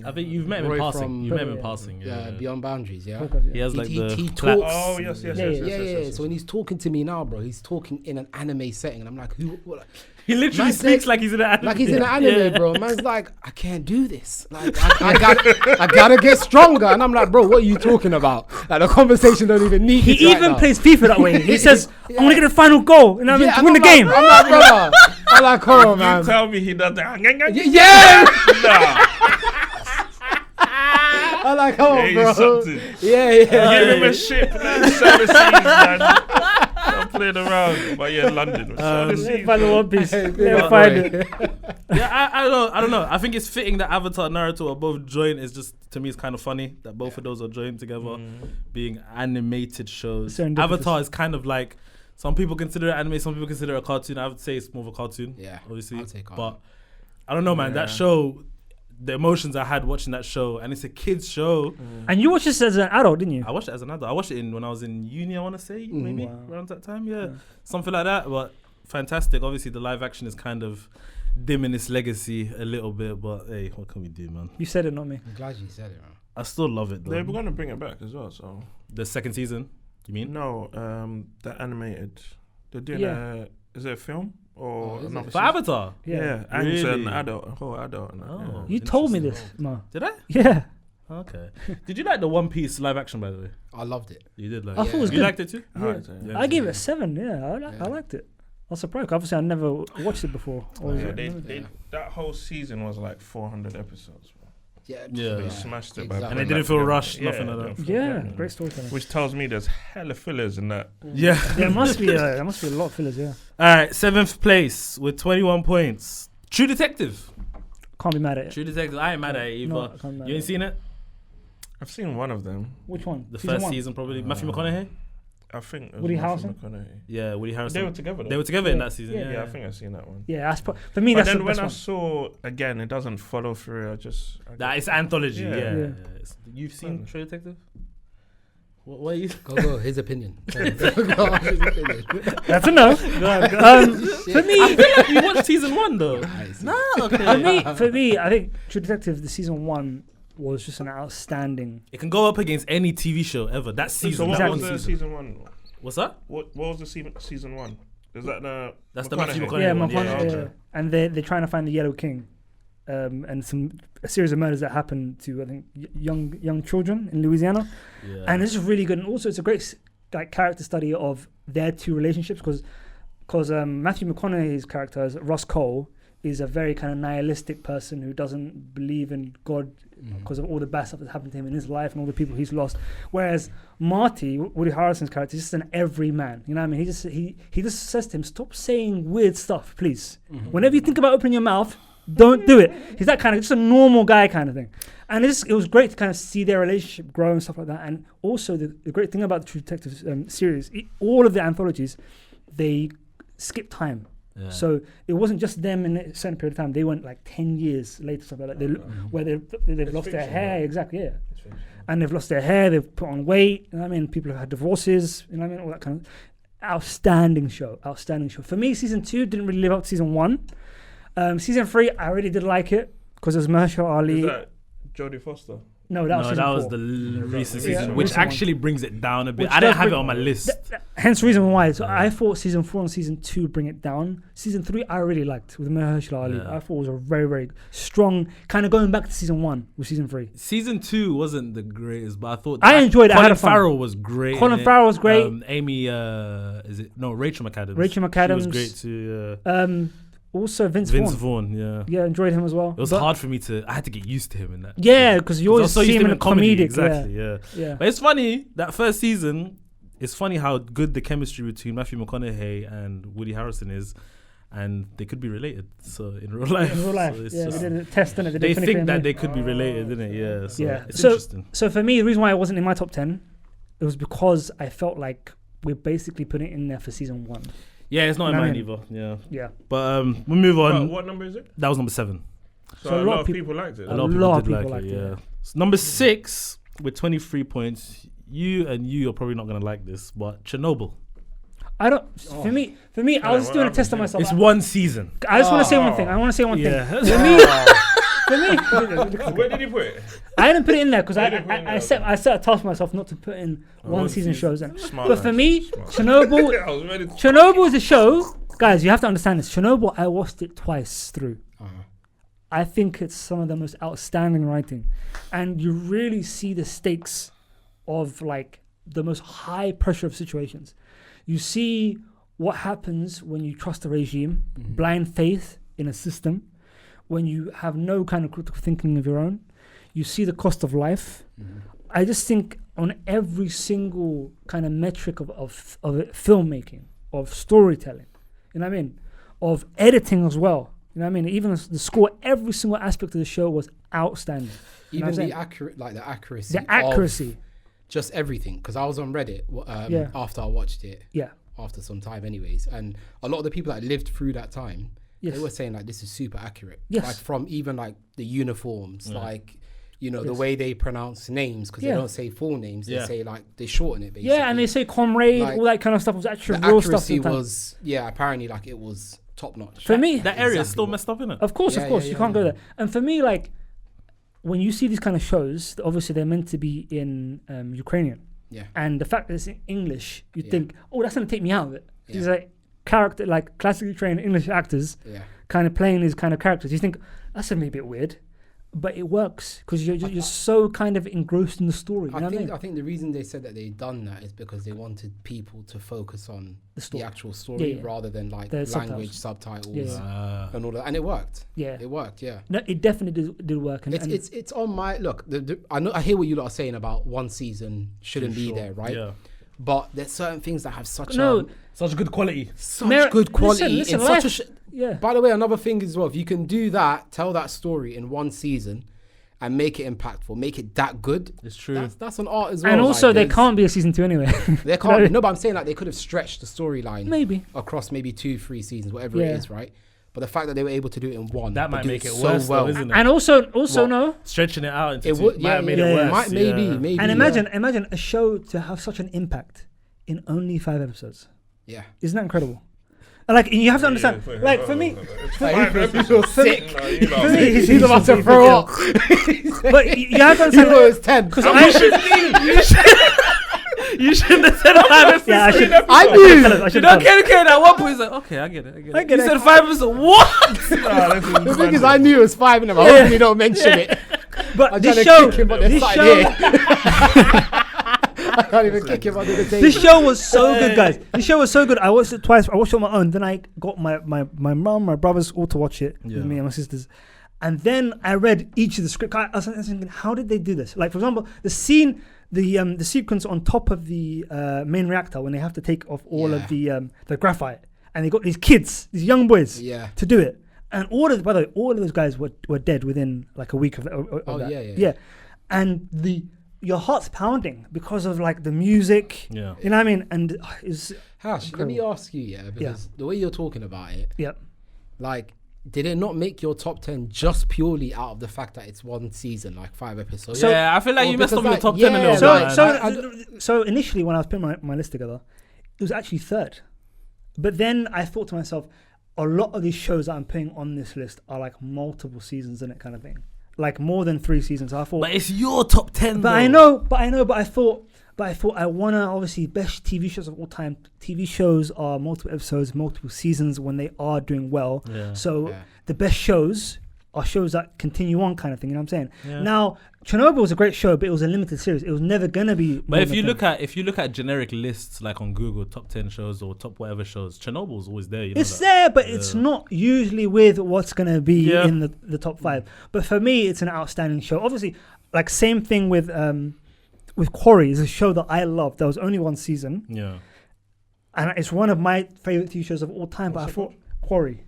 I think you've met him Roy in passing. from- You've met him in Yeah. passing. Yeah. Beyond Boundaries. Yeah. He has like He the talks. Oh, yes. Yeah. So when he's talking to me now, bro, he's talking in an anime setting, and I'm like, who? What? He literally Man speaks said- like he's in an anime. Like he's in an anime, bro. Man's like, I can't do this. Like I gotta get stronger. And I'm like, bro, what are you talking about? Like the conversation don't even need. He it right even now. plays FIFA that way. He says, I'm going to get a final goal and I'm going to and win the I'm like- game. I'm like, brother. I'm like, come on, man. You tell me he does that. Yeah. Nah. I'm like, come on, Yeah, bro. he's something. Yeah. Give him a ship, man. Sell the seas, man. I'm playing around. But yeah, London. Sell the seas, Find the man. One Piece. Hey, Yeah, bro. find it. Yeah, I don't know. I think it's fitting that Avatar and Naruto are both joined. It's just, to me, it's kind of funny that both of those are joined together, being animated shows. Serendipitous. Avatar is kind of like, some people consider it anime, some people consider it a cartoon. I would say it's more of a cartoon. Yeah, obviously. I'd say cartoon. But I don't know, man. That show, the emotions I had watching that show, and it's a kids show. And you watched this as an adult, didn't you? I watched it as an adult. I watched it when I was in uni, I want to say, maybe Wow. around that time. Yeah, something like that. But fantastic. Obviously, the live action is kind of dimming its legacy a little bit. But hey, what can we do, man? You said it, not me. I'm glad you said it, man. I still love it, though. They're going to bring it back as well, so. The second season, you mean? No, the animated. They're doing Yeah. is it a film? Or is another it? For season? Avatar? Yeah, and Really? it's an adult, a whole adult. And that, Oh. You told me this, Interesting. Ma. Did I? Yeah. Okay. Did you like the One Piece live action, by the way? I loved it. You did like I it. thought it was You good. liked it too? I liked it, yeah. I gave it a 7. Yeah, I liked it. I was surprised. Obviously, I never watched it before. Or Yeah, was they, it- that whole season was like 400 episodes. Bro. Yeah. They smashed it by exactly. And they putting didn't that feel together. rushed, Yeah, nothing like they that. didn't feel- Yeah, great storytelling. Which tells me there's hella fillers in that. Yeah. There must be a lot of fillers. Yeah, All right, 7th place with 21 points. True Detective. can't be mad at it. True Detective. I ain't mad at it either. No, I can't be mad You at ain't it. seen it? I've seen one of them. Which one? The Season first 1? season, probably. Matthew McConaughey? I think it was Woody Matthew Harrelson? McConaughey. Yeah, Woody Harrelson. They were together though. They were together in Yeah. that season. Yeah. Yeah, Yeah, I think I've seen that one. Yeah, for me, But that's then the when best I one. saw again, it doesn't follow through. I That is anthology. Yeah. Yeah. Yeah. It's- You've seen True Detective? What are you? Go. His opinion. Go, his opinion. That's a no. For me, You watched season 1 though. No. for me, I think True Detective, the season 1 was just an outstanding. It can go up against any TV show ever. That season. So what that was one the season. season one? What's that? What was the season one? Is that the? That's the Matthew McConaughey Yeah, one. McConaughey, Yeah. yeah. And they're trying to find the Yellow King, and a series of murders that happen to I think young children in Louisiana. Yeah. And this is really good. And also, it's a great character study of their two relationships because Matthew McConaughey's character is Ross Cole. is a very kind of nihilistic person who doesn't believe in God because of all the bad stuff that's happened to him in his life and all the people he's lost. Whereas Marty, Woody Harrelson's character, is just an everyman. You know what I mean? He just says to him, stop saying weird stuff, please. Whenever you think about opening your mouth, don't do it. He's that kind of, just a normal guy kind of thing. And it was great to kind of see their relationship grow and stuff like that. And also the great thing about the True Detective series, all of the anthologies, they skip time. Yeah. So it wasn't just them in a certain period of time. They went like 10 years later, something like that. Where they've lost their hair, right? Exactly, yeah. And they've lost their hair, they've put on weight, you know what I mean? People have had divorces, you know what I mean? All that kind of outstanding show. For me, season 2 didn't really live up to season 1. Season 3, I really did like it because it was Mahershala Ali. Is that Jodie Foster? No, that was the recent Yeah, season, which recent actually brings it down a bit. I didn't have it on my list. Hence reason why. So I thought season 4 and season 2 bring it down. Season 3 I really liked with Mahershala Ali. I thought it was a very, very strong, kind of going back to season 1 with season 3. Season 2 wasn't the greatest, but I thought I enjoyed it. Colin Farrell was great. Farrell was great. Rachel McAdams. Rachel McAdams. She was great too. Also Vince Vaughn, yeah. Yeah, enjoyed him as well. It was hard for me I had to get used to him in that. Yeah, because you always see him in a comedic. Exactly, yeah. But it's funny, that first season, it's funny how good the chemistry between Matthew McConaughey and Woody Harrelson is, and they could be related. So in real life. So they did a test on it. They think that they could be related, didn't it? Yeah. So it's interesting. So for me, the reason why it wasn't in my top 10, it was because I felt like we're basically putting it in there for season 1. Yeah, it's not in mine either. Yeah. But we'll move on. What number is it? That was number 7. So a lot of people liked it. A lot of people did like it, yeah. So number 6 with 23 points. You're probably not going to like this, but Chernobyl. I don't. For me, I was doing a test on myself. It's one season. I just want to say one thing. For me, where did you put it? I didn't put it in there because I set a task for myself not to put in one season shows in. But for me, Chernobyl is a show. Guys, you have to understand this. Chernobyl, I watched it twice through. I think it's some of the most outstanding writing, and you really see the stakes of like the most high pressure of situations. You see what happens when you trust a regime, blind faith in a system, when you have no kind of critical thinking of your own. You see the cost of life. I just think on every single kind of metric of filmmaking, of storytelling, you know what I mean, of editing as well, you know what I mean, even the score, every single aspect of the show was outstanding. Even the accuracy of just everything, because I was on Reddit after I watched it, after some time anyways, and a lot of the people that lived through that time, they were saying like this is super accurate. Like from even like the uniforms, like, you know, the way they pronounce names, because they don't say full names, they say like, they shorten it basically. Yeah, and they say comrade, like, all that kind of stuff was actually real stuff. The accuracy was, apparently like it was top notch. For me, that area is still messed up, isn't it? Of course, you can't go there. And for me, like, when you see these kind of shows, obviously they're meant to be in Ukrainian. Yeah. And the fact that it's in English, you think, oh, that's going to take me out of it. These like character, like classically trained English actors kind of playing these kind of characters. You think, that's going to be a bit weird. But it works because you're so kind of engrossed in the story. I think the reason they said that they'd done that is because they wanted people to focus on the actual story rather than like the language subtitles and all that. And it worked. Yeah, it worked. Yeah, no, it definitely did work. And it's on my look. I hear what you lot are saying about one season shouldn't be there, right? Yeah. But there's certain things that have such good quality. By the way, another thing as well, if you can do that, tell that story in one season and make it impactful, make it that good. It's true. That's an art as well. And also, there can't be a season 2 anyway. There can't. No, but I'm saying like they could have stretched the storyline maybe across maybe 2-3 seasons, whatever it is, right? But the fact that they were able to do it in one, that might make it worse, though, isn't it? And also no, stretching it out into two might have made it worse. Maybe. And imagine a show to have such an impact in only 5 episodes. Yeah, isn't that incredible? Like, you have to understand. Like for me, he's about to throw up. But you have to understand. It was 10. You shouldn't have said 5 episodes. Yeah, I knew. You know, KenKen at one point he's like, okay, I get it. You said 5 episodes. What? The thing is, I knew it was 5 of them. I hope you don't mention it. But this show. I can't even kick him under the table. This show was so good, guys. This show was so good. I watched it twice. I watched it on my own. Then I got my mum, my brothers all to watch it with me and my sisters. And then I read each of the script. I was thinking, how did they do this? Like, for example, the scene, the sequence on top of the main reactor when they have to take off all of the graphite, and they got these kids, these young boys, to do it. And by the way, all of those guys were dead within like a week of that. Yeah. And your heart's pounding because of like the music. Yeah. You know what I mean? And it's Hash, let me ask you, because the way you're talking about it, like, did it not make your top 10 just purely out of the fact that it's one season, like 5 episodes? So, I feel like you messed up your top 10 a little bit. So initially when I was putting my list together, it was actually third. But then I thought to myself, a lot of these shows that I'm putting on this list are like multiple seasons in it kind of thing. Like more than 3 seasons. So I thought, but it's your top 10 but though. But I thought I want to obviously best TV shows of all time. TV shows are multiple episodes, multiple seasons when they are doing well. So the best shows are shows that continue on kind of thing. You know what I'm saying? Now, Chernobyl was a great show, but it was a limited series. It was never gonna be. But if you look at generic lists like on Google, top 10 shows or top whatever shows, Chernobyl's always there. You know it's there, but it's not usually with what's gonna be in the top 5. But for me, it's an outstanding show. Obviously, like same thing with Quarry. Is a show that I love. There was only 1 season. Yeah, and it's one of my favorite TV shows of all time. But I thought Quarry.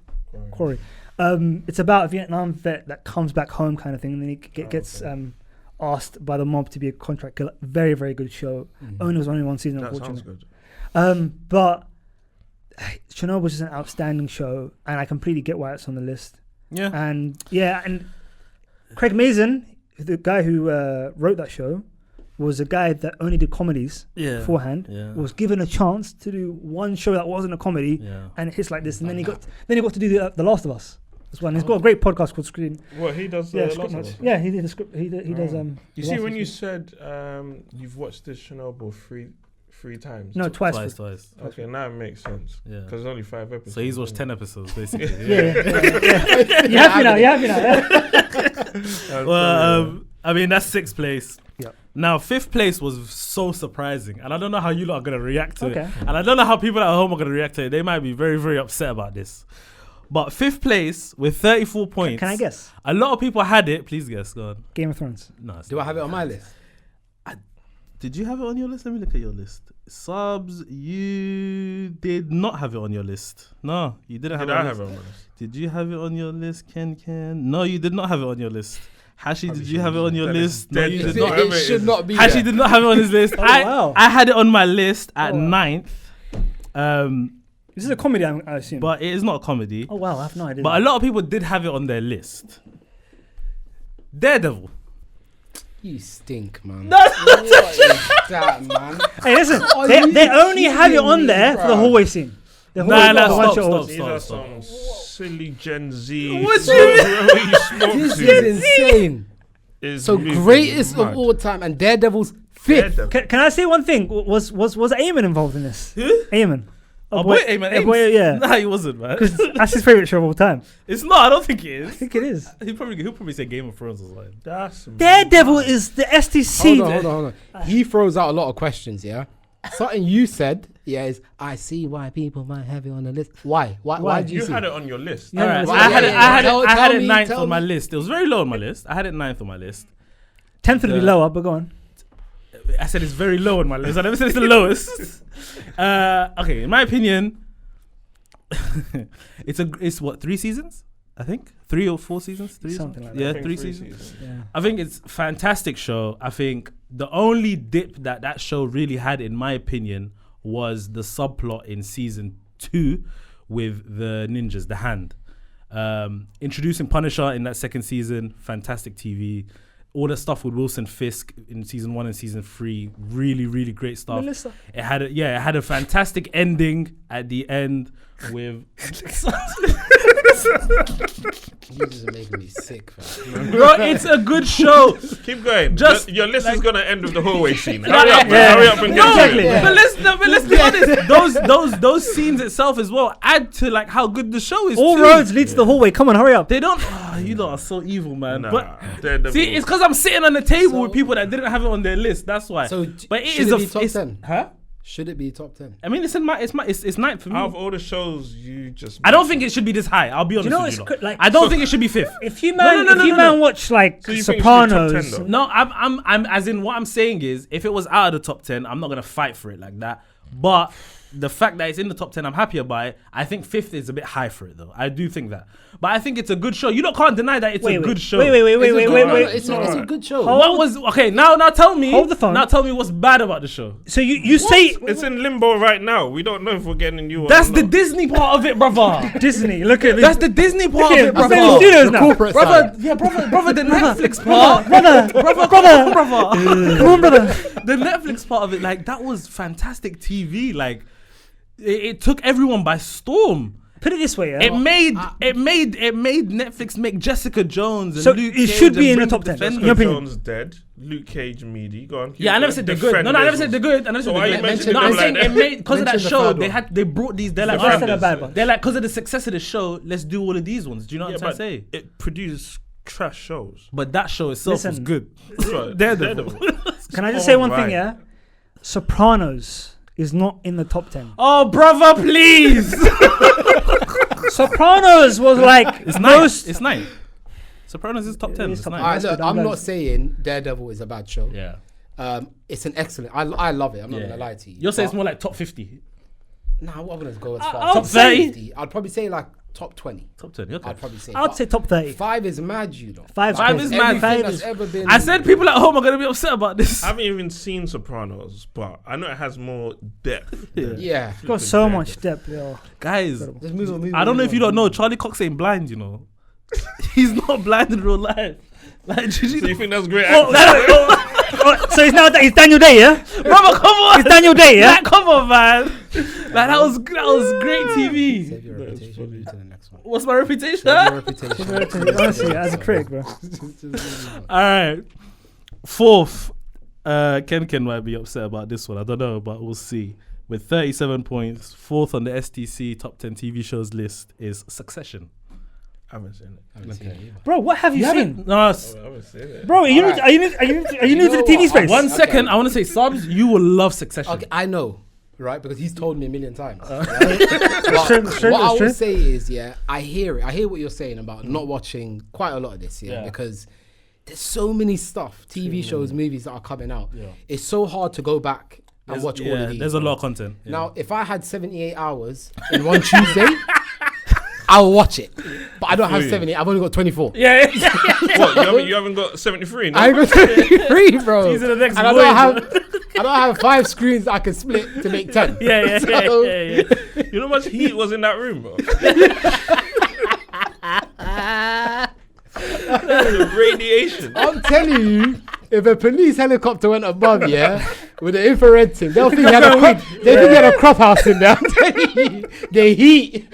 It's about a Vietnam vet that comes back home kind of thing, and then he gets asked by the mob to be a contract killer. Very, very good show. Was only 1 season, unfortunately. Sounds good. But Chernobyl was just an outstanding show, and I completely get why it's on the list. Yeah. And Craig Mazin, the guy who wrote that show, was a guy that only did comedies beforehand. Was given a chance to do one show that wasn't a comedy, and it hits like this. And then he got to do the Last of Us. This one. He's got a great podcast called Screen. What he does? Last of Us? Yeah, he did the script. He does. You see, when you said you've watched this Chernobyl three times. No, twice. Okay, now it makes sense. Yeah, because there's only 5 episodes. So he's watched 10 episodes basically. You happy now? Well, I mean that's 6th place. Yeah. Now 5th place was so surprising, and I don't know how you lot are gonna react to it, and I don't know how people at home are gonna react to it. They might be very, very upset about this. But 5th place with 34 points. Can I guess? A lot of people had it. Please guess. Go on. Game of Thrones. No. Do I have it on my list? Did you have it on your list? Let me look at your list. Subz, you did not have it on your list. No, you didn't have it on your list. Did you have it on your list, KenKen? No, you did not have it on your list. Hashi, did you have it on your list? No, you did not. It should not be. Hashi did not have it on his list. I had it on my list at 9th. This is a comedy, I assume. But it is not a comedy. Oh, wow, I have no idea. But a lot of people did have it on their list. Daredevil. You stink, man. What is that, man? Hey, listen, they only have it on there for the hallway scene. Stop. Silly Gen Z. What This is insane. So greatest of all time, and Daredevil's 5th. Can I say one thing? Was Eamon involved in this? Who? Eamon. Eamon. Yeah. Nah, he wasn't, man. Because that's his favorite show of all time. It's not. I don't think it is. I think it is. He'll probably say Game of Thrones or something. Daredevil is the STC. Hold on. He throws out a lot of questions. Yeah. Something you said. Is I see why people might have it on the list. Why? Why did you see? Had it on your list. All right. I had it 9th on my list. It was very low on my list. I had it 9th on my list. 10th would be lower, but go on. I said it's very low on my list. I never said it's the lowest. Okay, in my opinion, it's what, 3 seasons? I think 3 or 4 seasons. Something like that. Yeah, 3 seasons. Yeah. I think it's a fantastic show. I think the only dip that show really had, in my opinion, was the subplot in season 2 with the ninjas, the Hand. Introducing Punisher in that 2nd season, fantastic TV. All the stuff with Wilson Fisk in season 1 and season 3, really, really great stuff. Melissa. It had a fantastic ending at the end with You just making me sick, fam. Bro, it's a good show. Keep going. Just Your list is gonna end with the hallway scene. Yeah. Hurry up, man. Hurry up and get Exactly. to it. But let's be honest. Those scenes itself as well add to like how good the show is. All too. roads lead to the hallway. Come on, hurry up. They don't. Oh, you lot are so evil, man. Nah, But Daredevil. see, it's because I'm sitting on the table So- with people that didn't have it on their list. That's why. So, but it should is it a be top it's- 10? Huh? Should it be top 10? I mean, it's ninth for me. Out of all the shows, you just. I don't think it should be this high. I'll be honest know with it's you. lot. like- I don't think it should be fifth. If you No, man watch like So you think it should be top 10 Sopranos, though? No, I'm as in what I'm saying is, if it was out of the top 10, I'm not gonna fight for it like that. But the fact that it's in the top 10, I'm happy about it. I think fifth is a bit high for it though. I do think that. But I think it's a good show. You can't deny that it's a good show. Wait. It's a good show. What was okay? Now tell me. Hold the phone. Now tell me what's bad about the show. So you say It's in limbo right now. We don't know if we're getting a new one. That's or the not. Disney part of it, brother. Disney. Look at That's the Disney part Look of at it, him. brother. He's in the studios The now. corporate Brother, side. yeah, brother, the Netflix part. brother. Brother. Come on, brother. The Netflix part of it, like that was fantastic TV. Like it took everyone by storm. Put it this way, yeah. It made Netflix make Jessica Jones and So Luke it Cage should be and in the bring top 10. Defenders. In your opinion. Jones dead. Luke Cage meaty. Go on. keep Yeah, I never going. said they're good. No, I never said they're good. I never So said why they're you good. mentioning No, I'm them saying like it that? made because of that Mention the show. third one. They brought these. They're like, First alright, and a bad one. they're like, because of the success of the show, let's do all of these ones. Do you know what Yeah, I'm trying but to say? it produced trash shows. But that show itself was Listen. good. Right, Daredevil. Can I just say one thing, Alright. yeah? Sopranos is not in the top 10. Oh, brother, please. Sopranos was like It's most. nice. It's nice. Sopranos is top 10. is It's top nice. All right, That's look, good, I'm I'm not glad. saying Daredevil is a bad show. Yeah. It's an excellent. I love it. I'm not Yeah. gonna lie to you. You'll say it's But- more like top 50. Nah, I'm gonna go as far. I'll Top say- 50. I'd probably say like top 20. Top 10. Okay. I'd probably say. I'd but say top 30. 5 is mad, you know. Five's Five crazy. is mad. Everything Five that's is. ever been. I said people at home are gonna be upset about this. I haven't even seen Sopranos, but I know it has more depth. than Yeah. It's got so much depth, yo. Guys, Just move on. I don't know if you don't know, Charlie Cox ain't blind, you know. He's not blind in real life. Like, So you think that's great? Oh, acting? so it's Daniel Day, yeah? brother, come on. It's Daniel Day, yeah? Like, come on, man. Like, that was great TV. Save your reputation. Move to the next one. What's my reputation? Save your reputation. Honestly, as a critic, bro. All right. Fourth, KenKen might be upset about this one. I don't know, but we'll see. With 37 points, fourth on the STC top 10 TV shows list is Succession. I haven't seen it. I haven't seen it either. Bro, what have you seen? No, I haven't seen it. Bro, are you Alright. new to the know TV what? space? one Okay. second. I want to say, Subz, you will love Succession. Okay, I know, right? Because he's told me a million times. Right? true, But it's true, what I it's true. would say is, yeah, I hear it. I hear what you're saying about not watching quite a lot of this, Yeah. because there's so many stuff, TV shows, movies that are coming out. Yeah. It's so hard to go back and watch all of these. There's a lot of content. Yeah. Now, if I had 78 hours in one Tuesday, I'll watch it. But I don't have Really? 78. I've only got 24. yeah. What, you haven't got 73? No? I got 23, bro. These are the next and I boys, don't have 5 screens that I can split to make 10. yeah. So- yeah. You know how much heat was in that room, bro? Radiation. I'm telling you, if a police helicopter went above, yeah, with the infrared thing, they'll think he had a crop house in there. I'm telling you, the heat.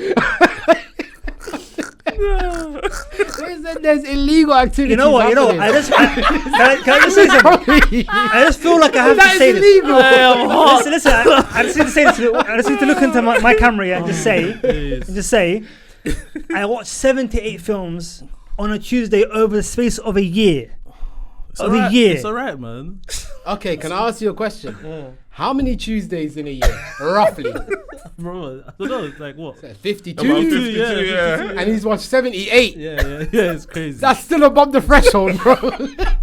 There's illegal activities. You know what? happening. Can I just say something? I just feel like I have to That say is this. illegal. Listen, I just need to say this. I just need to look into my camera and just say, I watched 78 films on a Tuesday over the space of a year. It's Of a alright. year. It's alright, man. Okay, can I ask you a question? How many Tuesdays in a year, roughly? Bro, I don't know. It's like what? 52. About 52, 52, yeah, yeah. And he's watched 78. Yeah. It's crazy. That's still above the threshold, bro.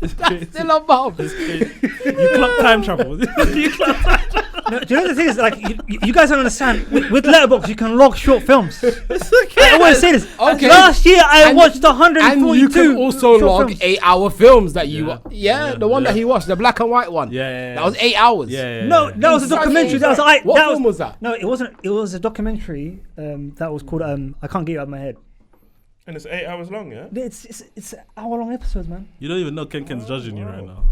It's crazy. Still above. It's crazy. You clock time travel. You clock time travel. No, do you know the thing is, like, you guys don't understand. With Letterboxd, you can log short films. I always say this. Okay. Last year, I And- watched 142. And you can also short log films. 8-hour films that you Yeah. watch. Yeah, the one Yeah. that he watched, the black and white one. Yeah. That was 8 hours. Yeah. No, that was a documentary. That was What film was that? No, it wasn't. It was a documentary that was called I can't get it out of my head. And it's 8 hours long, yeah? It's hour-long episodes, man. You don't even know KenKen's judging you right now.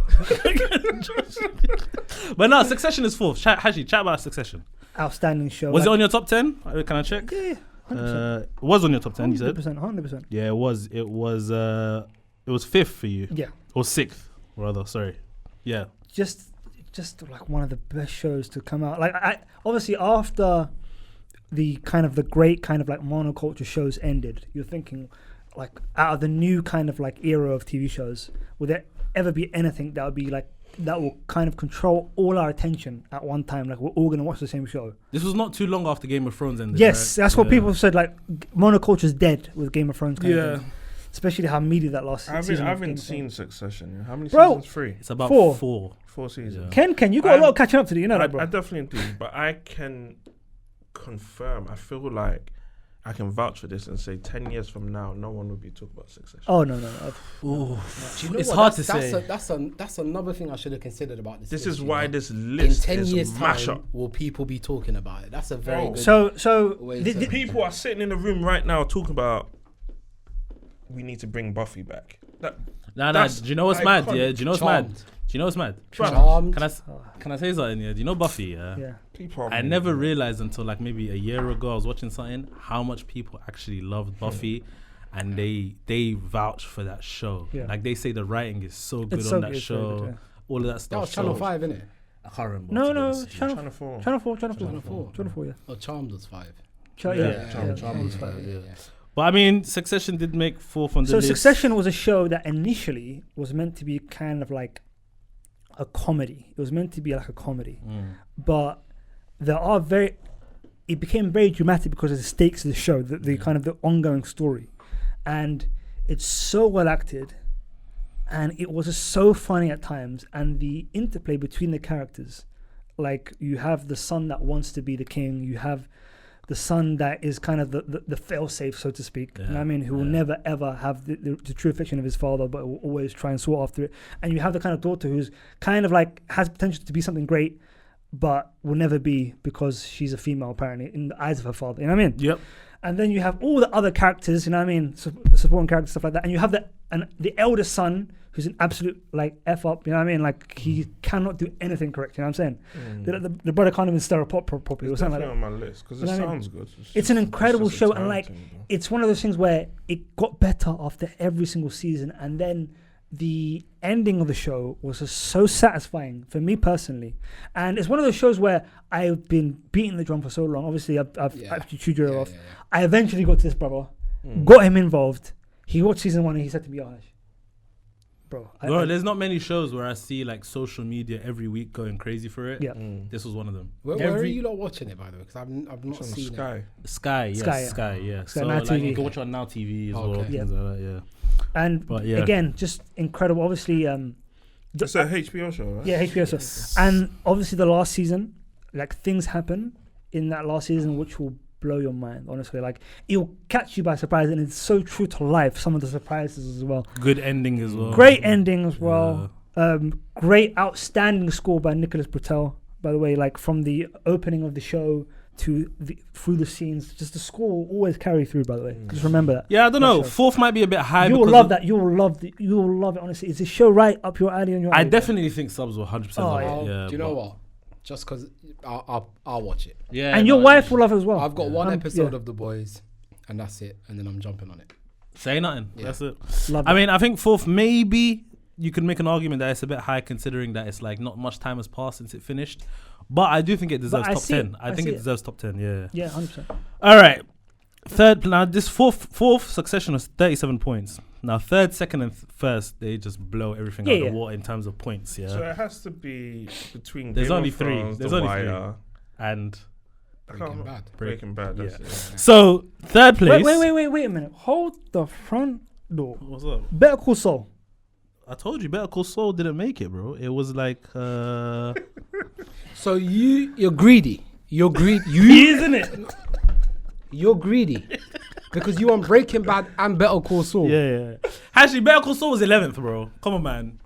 But no, Succession is fourth. Hashi, chat about Succession. Outstanding show. Was it Like, on your top 10? Can I check? Yeah. 100%. It was on your top 10, you said? 100%. Yeah, it was. It was fifth for you. Yeah. Or sixth, rather. Sorry. Yeah. Just like one of the best shows to come out. Like, I obviously after the kind of the great kind of like monoculture shows ended, you're thinking like out of the new kind of like era of TV shows, would there ever be anything that would be like that will kind of control all our attention at one time? Like we're all gonna watch the same show. This was not too long after Game of Thrones ended. Yes, right? that's what people said. Like monoculture's dead with Game of Thrones. Kind of thing. Yeah. Especially how meaty that last season. I of Game haven't of seen Thrones. Succession. How many Bro, seasons? 3? It's about 4. 4 seasons. Ken, you got a lot of catching up to do. You know that, bro. I definitely do, but I can confirm. I feel like I can vouch for this and say 10 years from now, no one will be talking about Succession. Oh no. Do you know It's what? hard to That's say. That's another thing I should have considered about this. This list, is you why know? this in list 10 is years a mashup. time will people be talking about it? That's a very good. So Wait a the- second. People are sitting in the room right now talking about we need to bring Buffy back. Nah. That's Do you know what's mad? iconic. Yeah. Do you know what's mad? Charmed. Do you know what's mad? Charmed. Can I say something? Yeah. Do you know Buffy? yeah. People are I never realized until like maybe a year ago I was watching something how much people actually loved Buffy, and they vouch for that show. Yeah. Like they say the writing is so good It's on so that good, it's very show. good, yeah. All of that That stuff. was Channel So- 5, innit? I can't remember. No, to be no, honest with you. Channel 4. Channel 4. Channel 4, yeah. Oh, Charmed was 5. Charmed was 5, yeah. But I mean, Succession did make 4th on the So list. Succession was a show that initially was meant to be kind of like a comedy. It was meant to be like a comedy, but it became very dramatic because of the stakes of the show, the kind of the ongoing story, and it's so well acted, and it was just so funny at times, and the interplay between the characters, like you have the son that wants to be the king, you have the son that is kind of the fail-safe, so to speak. You know what I mean? Who will never, ever have the true affection of his father, but will always try and sought after it. And you have the kind of daughter who's kind of like has potential to be something great, but will never be because she's a female, apparently, in the eyes of her father. You know what I mean? Yep. And then you have all the other characters, you know what I mean? Supporting characters, stuff like that. And you have the elder son who's an absolute like F up, you know what I mean? Like he cannot do anything correct, you know what I'm saying? The brother can't even stir a pot properly or It's something definitely like that. on my list because You it know what I mean? sounds good. It's an incredible just a show, time and like thing, bro. it's one of those things where it got better after every single season, and then the ending of the show was just so satisfying for me personally. And it's one of those shows where I've been beating the drum for so long. Obviously, I've actually chewed your ear off. I eventually got to this brother, got him involved. He watched season 1 and he said to me, "Oh, bro, there's not many shows where I see like social media every week going crazy for it. Yeah. This was one of them. Where are you lot watching it, by the way? Because I've not It's on seen Sky. it. Sky, yeah. Sky, So Now like TV. you can watch it on Now TV as well. Okay. Things like that, yeah. And But, yeah. again, just incredible. Obviously, It's a HBO show, right? yeah, HBO show. And obviously, the last season, like things happen in that last season which will blow your mind. Honestly, like it'll catch you by surprise, and it's so true to life. Some of the surprises as well. Good ending as well. Great ending as well. Great, outstanding score by Nicholas Britell. By the way, like from the opening of the show to through the scenes, just the score will always carry through. By the way, just remember that. Yeah, I don't know. Show. 4th might be a bit high. You will because love of- that. You will love it. Honestly, it's a show right up your alley. On your I alley, definitely think Subz will 100% Oh, love yeah. it. Yeah, Do you know but- what? Just because I'll watch it. Yeah, and your no, wife will love it as well. I've got one episode yeah. of The Boys, and that's it. And then I'm jumping on it. Say nothing. Yeah. That's it. Love I it. mean, I think 4th, maybe you can make an argument that it's a bit high considering that it's like not much time has passed since it finished. But I do think it deserves I top see 10. it. I I think see it it. deserves top 10, yeah. Yeah, 100%. All right. Third, now this fourth Succession was 37 points. Now third, second, and first, they just blow everything out Yeah. the water in terms of points, yeah. So it has to be between There's Game only of three. Thrones, There's The only three. Wire, And Breaking Bad. Breaking Bad. That's it. so third place. Wait a minute. Hold the front door. What's up? Better Call Saul. I told you, Better Call Saul didn't make it, bro. It was like, So you're greedy. You're greedy. Isn't it? You're greedy because you want Breaking Bad and Better Call Saul. yeah. Actually, Better Call Saul was 11th, bro. Come on, man.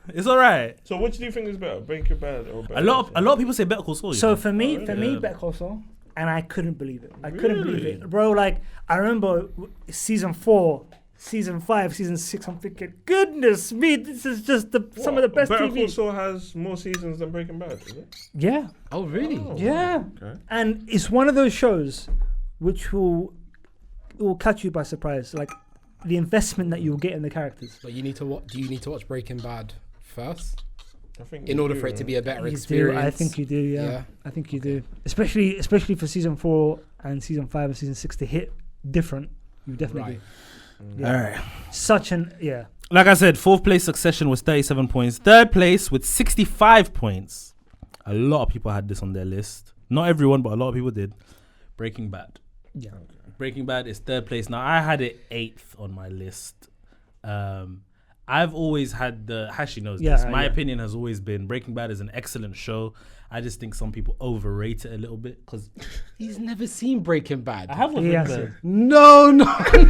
It's all right. So which do you think is better, Breaking Bad or Better A lot Call of people say Better Call Saul. you So know? for me, Yeah. Better Call Saul, and I couldn't believe it. I couldn't believe it, bro. Like I remember season 4, season 5, season 6. I'm thinking, goodness me, this is just some of the best Better Call TV. Saul has more seasons than Breaking Bad, is it? Yeah, Oh really? Oh, yeah. Okay. And it's one of those shows which will catch you by surprise. Like the investment that you'll get in the characters. But you need to watch. Do you need to watch Breaking Bad first I think in you order do, for it to be a better You experience? do, I think you do. Yeah, Yeah. I think you do. Especially for season 4 and season 5 and season 6 to hit different. You definitely Right. do. Yeah. All right. Such an yeah. Like I said, 4th place Succession was 37 points. 3rd place with 65 points. A lot of people had this on their list. Not everyone, but a lot of people did. Breaking Bad. Yeah. Breaking Bad is 3rd place. Now, I had it 8th on my list. I've always had Hashi knows Yeah, this. My yeah. opinion has always been Breaking Bad is an excellent show. I just think some people overrate it a little bit because He's never seen Breaking Bad. I have watched He Breaking hasn't. Bad. No,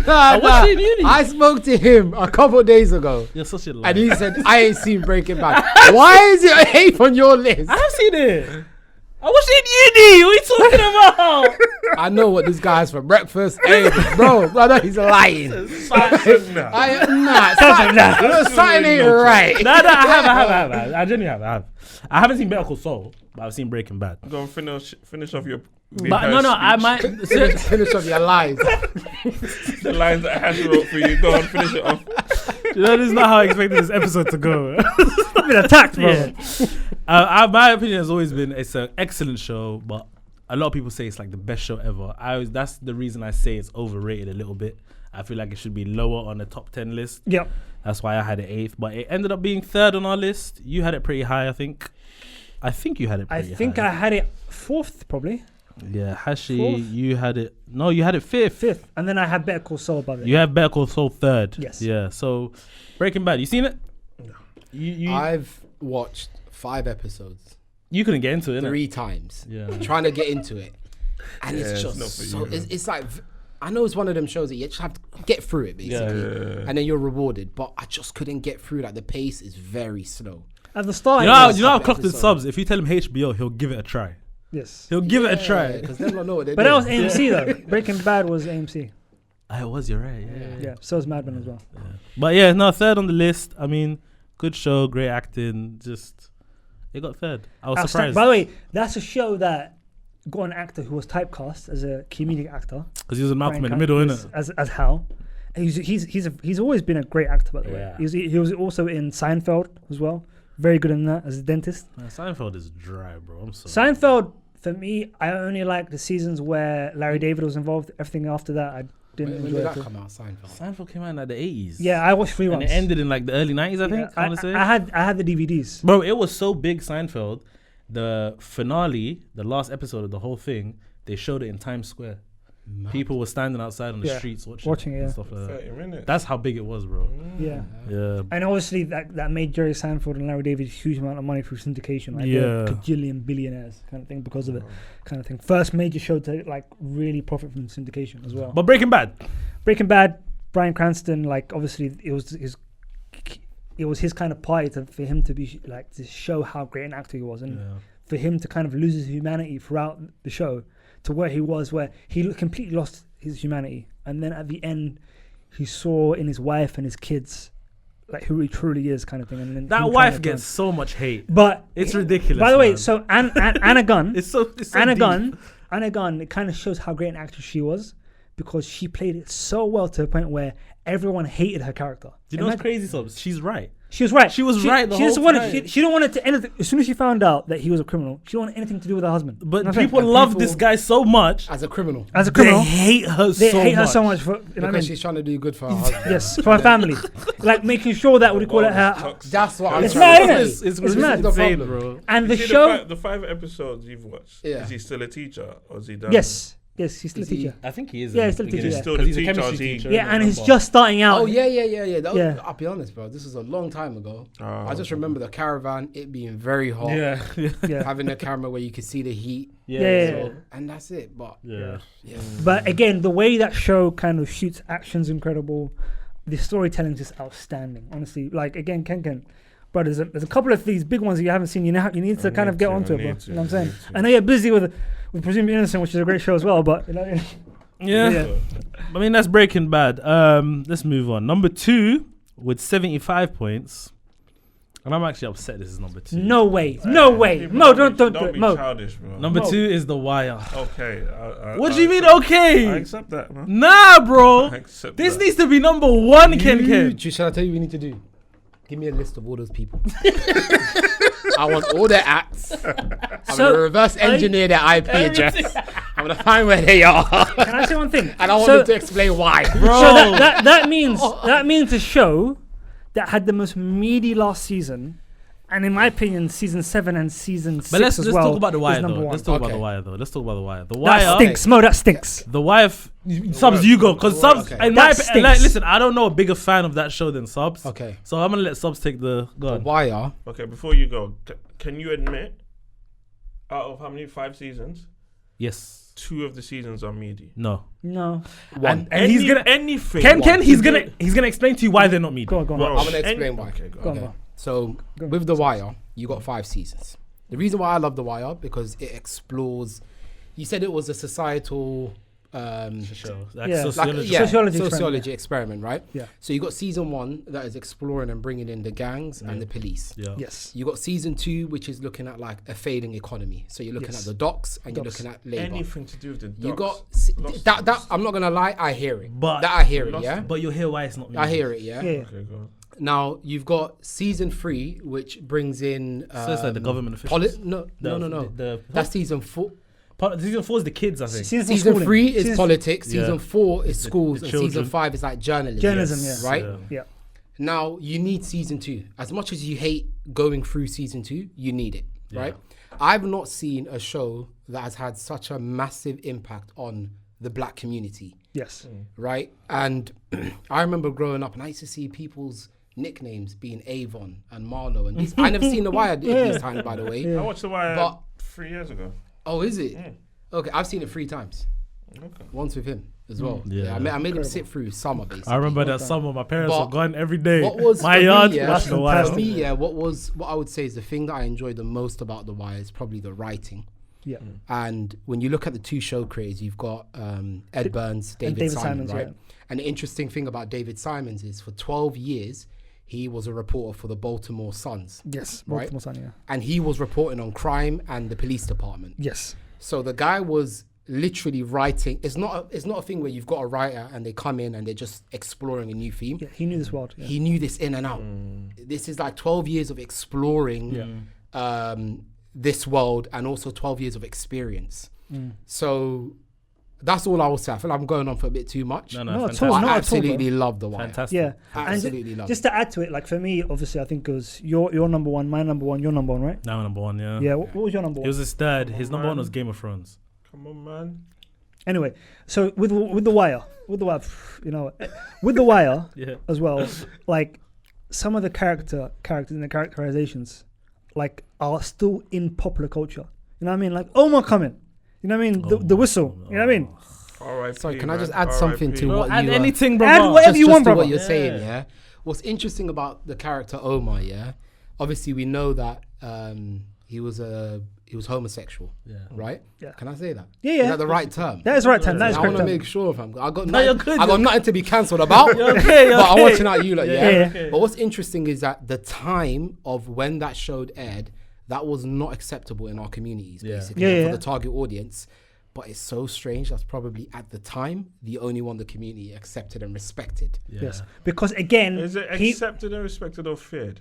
I watched it in uni. I spoke to him a couple of days ago, You're such a liar. and he said, "I ain't seen Breaking Bad." Why is it an 8th on your list? I have seen it. I watched it in uni. What are you talking about? I know what this guy has for breakfast. Hey, bro, brother, he's lying. Nah, something ain't right. No, I have. I genuinely have. I haven't seen Better Call Saul, but I've seen Breaking Bad. Go and finish off your. But no, I might. Finish off your lies. The lines that Hash wrote for you. Go on, finish it off. You know, this is not how I expected this episode to go. I've been attacked, bro. Yeah. My opinion has always been it's an excellent show, but a lot of people say it's like the best show ever. That's the reason I say it's overrated a little bit. I feel like it should be lower on the top 10 list. Yep. That's why I had it 8th, but it ended up being 3rd on our list. You had it pretty high, I think. I think you had it pretty high. I think I had it 4th probably. Yeah, Hashi, 4th? you had it. No, you had it 5th. 5th, and then I had Better Call Saul above it. You have Better Call Saul 3rd. Yes. Yeah. So, Breaking Bad. You seen it? No. You I've watched 5 episodes you couldn't get into it, innit? 3 times. Yeah. Trying to get into it, and it's it's just not for so. you. It's like I know it's one of them shows that you just have to get through it basically, and then you're rewarded. But I just couldn't get through. Like the pace is very slow. At the start, You know, it was- I've clocked with episode. Subs. If you tell him HBO, he'll give it a try. yes. He'll give it a try. because they don't know what they're But doing. that was AMC though. Breaking Bad was AMC. It was, you're right. Yeah. Yeah. So was Mad Men as well. But yeah, no, 3rd on the list. I mean, good show, great acting. Just, it got 3rd. I was surprised. By the way, that's a show that got an actor who was typecast as a comedic actor. Because he was in Malcolm in the Brian Middle, Cranston, innit? As Hal. And he's always been a great actor, by the way. Yeah. He was also in Seinfeld as well. Very good in that as a dentist. Man, Seinfeld is dry, bro. I'm sorry. Seinfeld, for me, I only like the seasons where Larry David was involved. Everything after that, I didn't When enjoy did it. that at all. come out? Seinfeld. Seinfeld came out in like the 80s. Yeah, I watched 3 And months. it ended in like the early 90s, I think. I want to say. I had the DVDs. Bro, it was so big, Seinfeld. The finale, the last episode of the whole thing, they showed it in Times Square. People were standing outside on the Yeah, streets watching it, and yeah. stuff like that. 30 minutes. That's how big it was, bro. Yeah. Yeah. And obviously that made Jerry Seinfeld and Larry David a huge amount of money through syndication. Like Yeah. they're gajillion billionaires kind of thing because of it. Kind of thing. First major show to like really profit from syndication as well. But Breaking Bad. Breaking Bad, Bryan Cranston, like obviously it was his kind of party for him to be like to show how great an actor he was, and for him to kind of lose his humanity throughout the show to where he was, where he completely lost his humanity, and then at the end he saw in his wife and his kids like who he truly is, kind of thing. And then That him wife trying to gets so much hate. but It's ridiculous. By the way, man. so Anna Gunn, it's so Anna deep. Gunn, it kind of shows how great an actress she was, because she played it so well to the point where everyone hated her character. Do you know what's crazy, Subs? She's right. She was right. She was right the she just whole wanted, time. She didn't want it to anything. As soon as she found out that he was a criminal, she didn't want anything to do with her husband. But You know what I'm people saying? love this guy so much. As a criminal. As a criminal, They hate her they so hate much. her so much for, you know what I Because mean? she's trying to do good for her husband. Yes, for her family, like making sure that what do you call it, her. Toxic. That's what I'm It's trying mad, to isn't say. it? It's It's really mad. insane, The bro. And You the see show, the 5 episodes you've watched. Yeah. Is he still a teacher or is he done? yes, he's still a Is he- teacher. I think he is. Yeah, in he's the still a teacher, beginning. yeah. Still 'Cause the he's a teacher, chemistry is he- teacher. Yeah, and he's remember. just starting out. Oh yeah. Yeah. I'll be honest, bro. This was a long time ago. Oh. I just remember the caravan, it being very hot. Yeah. Yeah. Having a camera where you could see the heat, Yeah. and that's it. But Yeah. yeah, But again, the way that show kind of shoots action's incredible. The storytelling is just outstanding. Honestly, like again, KenKen. But there's a couple of these big ones that you haven't seen. You need to kind of get onto it, bro. You know what I'm saying? I know you're busy with Presumed Innocent, which is a great show as well. But you know, Yeah. I mean, that's Breaking Bad. Let's move on. Number 2 with 75 points. And I'm actually upset this is number 2. No way. No way. Mo, don't do Don't it. be Mo. childish, bro. Number Mo. 2 is The Wire. Okay. What do you mean, okay? I accept that, man. Nah, bro. I accept This that. needs to be number 1, KenKen. Shall I tell you what you need to do? Give me a list of all those people. I want all their acts. I'm going to reverse engineer their IP address. I'm going to find where they are. Can I say one thing? And I want them to explain why. Bro. So that means a show that had the most meaty last season, and in my opinion, season 7 and season 6 But let's as well. talk about The Wire, is number though. one. Let's talk about Okay. The Wire, though. Let's talk about The Wire. The Wire. That stinks, Mo. That stinks. The Wire. Subz, you go. Because Subz, Okay. in my That opinion, like, stinks. listen, I don't know a bigger fan of that show than Subz. Okay. So I'm going to let Subz take the... Go The on. Wire. Okay, before you go, can you admit, out of how many 5 seasons, Yes. 2 of the seasons are meaty? No. No. One. And he's going to... anything. KenKen, he's gonna explain to you why they're not media. Go on. Bro, I'm going to explain why. Okay, go Go on. on, Okay. bro. So Go on. with The Wire, you got 5 seasons. The reason why I love The Wire, because it explores, you said it was a societal Show. Yeah. Sociology. sociology experiment, right? Yeah. So you got season 1 that is exploring and bringing in the gangs and the police. Yeah. Yes. You got season 2, which is looking at like a failing economy. So you're looking Yes. at the docks and Docks. you're looking at labor. Anything to do with the docs. You got Lost that. Subz. I'm not gonna lie, I hear it. But- that I hear it, Lost yeah. But you'll hear why it's not media. I hear it, yeah. Yeah. Okay, go on. Now you've got season 3, which brings in. So it's like the government officials. No. The- That's season 4. Season 4 is the kids, I think. Season Season 3 is Season- politics. Yeah. Season 4 is schools, the and season children. 5 is like journalism. Journalism, Yes. yeah. Right. Yeah. Yeah. Now you need season 2. As much as you hate going through season 2, you need it, right? I've not seen a show that has had such a massive impact on the black community, Yes. right? And I remember growing up, and I used to see people's nicknames being Avon and Marlo, and these. I never seen The Wire at these times, by the way. I watched The Wire But- 3 years ago. Oh, is it? Okay, I've seen it 3 times. Okay. Once with him as well. Yeah. I made him sit through summer, basically. I remember that summer my parents But were gone every day. what was My for me, yard, yeah, watching The Wire. For me, yeah, what I would say is the thing that I enjoyed the most about The Wire is probably the writing. Yeah. And when you look at the 2 show creators, you've got Ed Burns, David Simons, right? yeah. And the interesting thing about David Simons is for 12 years, he was a reporter for the Baltimore Suns. Yes. Right. Baltimore Sun, yeah. And he was reporting on crime and the police department. Yes. So the guy was literally writing. It's not a thing where you've got a writer and they come in and they're just exploring a new theme. Yeah. He knew this world. Yeah. He knew this in and out. This is like 12 years of exploring this world and also 12 years of experience. So that's all I will say. I feel like I'm going on for a bit too much. No, Not at all, fantastic. not I at all, absolutely love The Wire. Fantastic. Yeah. Absolutely and love just to add to it, like for me, obviously, I think it was your number 1, my number 1, your number 1, right? Now number 1, yeah. Yeah. What was your number It 1? was his third. His number 1 man. was Game of Thrones. Come on, man. Anyway, so with the Wire, you know, with The Wire Yeah. as well, like some of the characters and the characterizations, like are still in popular culture. You know what I mean? Like Omar coming. You know what I mean? The whistle. You know what I mean? R.I.P. Sorry, can I man. just add something R.I.P. to what Add you anything, bro. Add whatever you want, to brother. what you're saying, Yeah. yeah. What's interesting about the character Omar, yeah, obviously we know that he was homosexual, Yeah. right? Yeah. Can I say that? Yeah, Is yeah. that the right term? That is right, Tan. That is I want correct. to Tan. make sure of him. I got No, you're nothing, good, I got you're- nothing to be cancelled about. You're okay, you're But I'm okay. watching out you, like, Yeah, yeah. yeah. But what's interesting is that the time of when that showed aired, that was not acceptable in our communities, Yeah. basically, Yeah, for yeah. the target audience. But it's so strange. That's probably at the time the only one the community accepted and respected. Yeah. Yes, because again, Is it accepted and respected or feared?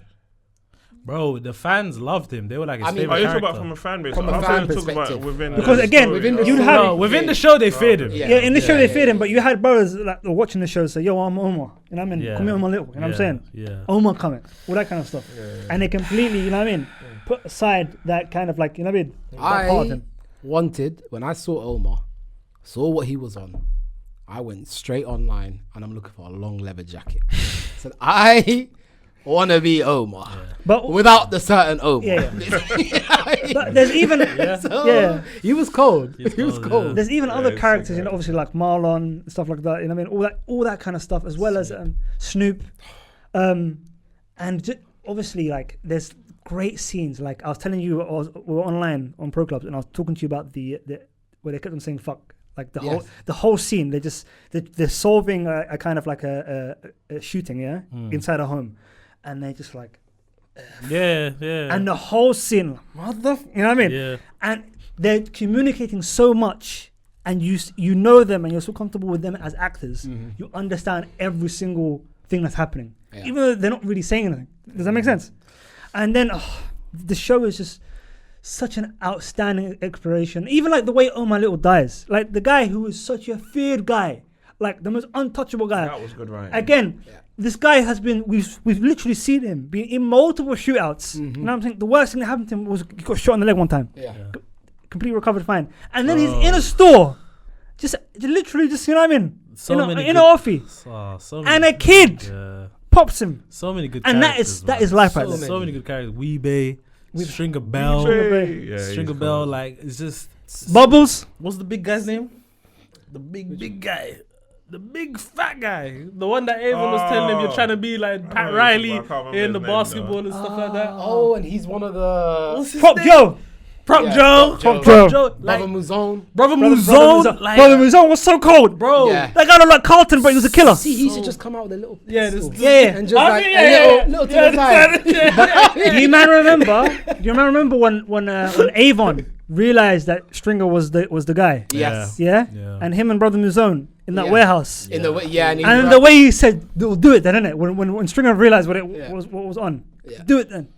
Bro, the fans loved him. They were like his I mean, favorite Are you talking character. about from a fan base? From a I'm fan talking about perspective. within Because the again, story. within Oh, you'd have- No, within the show they feared him. Yeah. yeah, in the show Yeah, they feared yeah. him, but you had brothers like were watching the show say, "Yo, I'm Omar," you know what I mean? Yeah. Come here, Omar Little, you know what I'm saying? Yeah. Omar coming, all that kind of stuff, and they completely, you know what I mean, put aside that kind of like, you know what I mean? That part of I him. wanted, when I saw Omar, saw what he was on, I went straight online and I'm looking for a long leather jacket. Said, I want to be Omar. But Without the certain Omar. Yeah, but there's even So, he was cold. He's He was cold, cold. yeah. there's even other it's characters, okay. you know, obviously like Marlon, stuff like that, you know what I mean? All that kind of stuff, as well as Snoop, and obviously like there's great scenes. Like I was telling you, we were online on Pro Clubs, and I was talking to you about the where they kept on saying "fuck." Like the whole scene, they're solving a kind of like a shooting, inside a home, and they just like Yeah, yeah. And the whole scene, mother, you know what I mean? Yeah. And they're communicating so much, and you know them, and you're so comfortable with them as actors. You understand every single thing that's happening, even though they're not really saying anything. Does that make sense? And then the show is just such an outstanding exploration. Even like the way Oh My Little dies, like the guy who was such a feared guy, like the most untouchable guy. That was good, right? Again, this guy has been, we've literally seen him be in multiple shootouts. You know what I'm saying? The worst thing that happened to him was he got shot in the leg one time. Completely recovered fine. And then he's in a store, just literally just, you know what I mean? So many in an office. So And many a kid pops him. So many good And characters. that is life right there. So many good characters. Weebay, Stringer Bell. Stringer Bell, like, it's just... Bubbles. What's the big guy's name? The big guy. The big fat guy. The one that everyone was telling him you're trying to be like Pat Riley in the basketball and stuff like that. Oh, and he's one of the... Prop Joe. Prop Joe. Brother Muzone. Brother Muzone. Brother Muzone was so cold. Bro. Yeah. That guy looked like Carlton, but he was a killer. See, he should just come out with a little pistol. Yeah. And just like a little to the side. Do you man remember when Avon realized that Stringer was the guy? Yes. Yeah? And him and Brother Muzone in that warehouse. In the way, and the way he said, "We'll do it then," innit? When Stringer realized what was on. Do it then.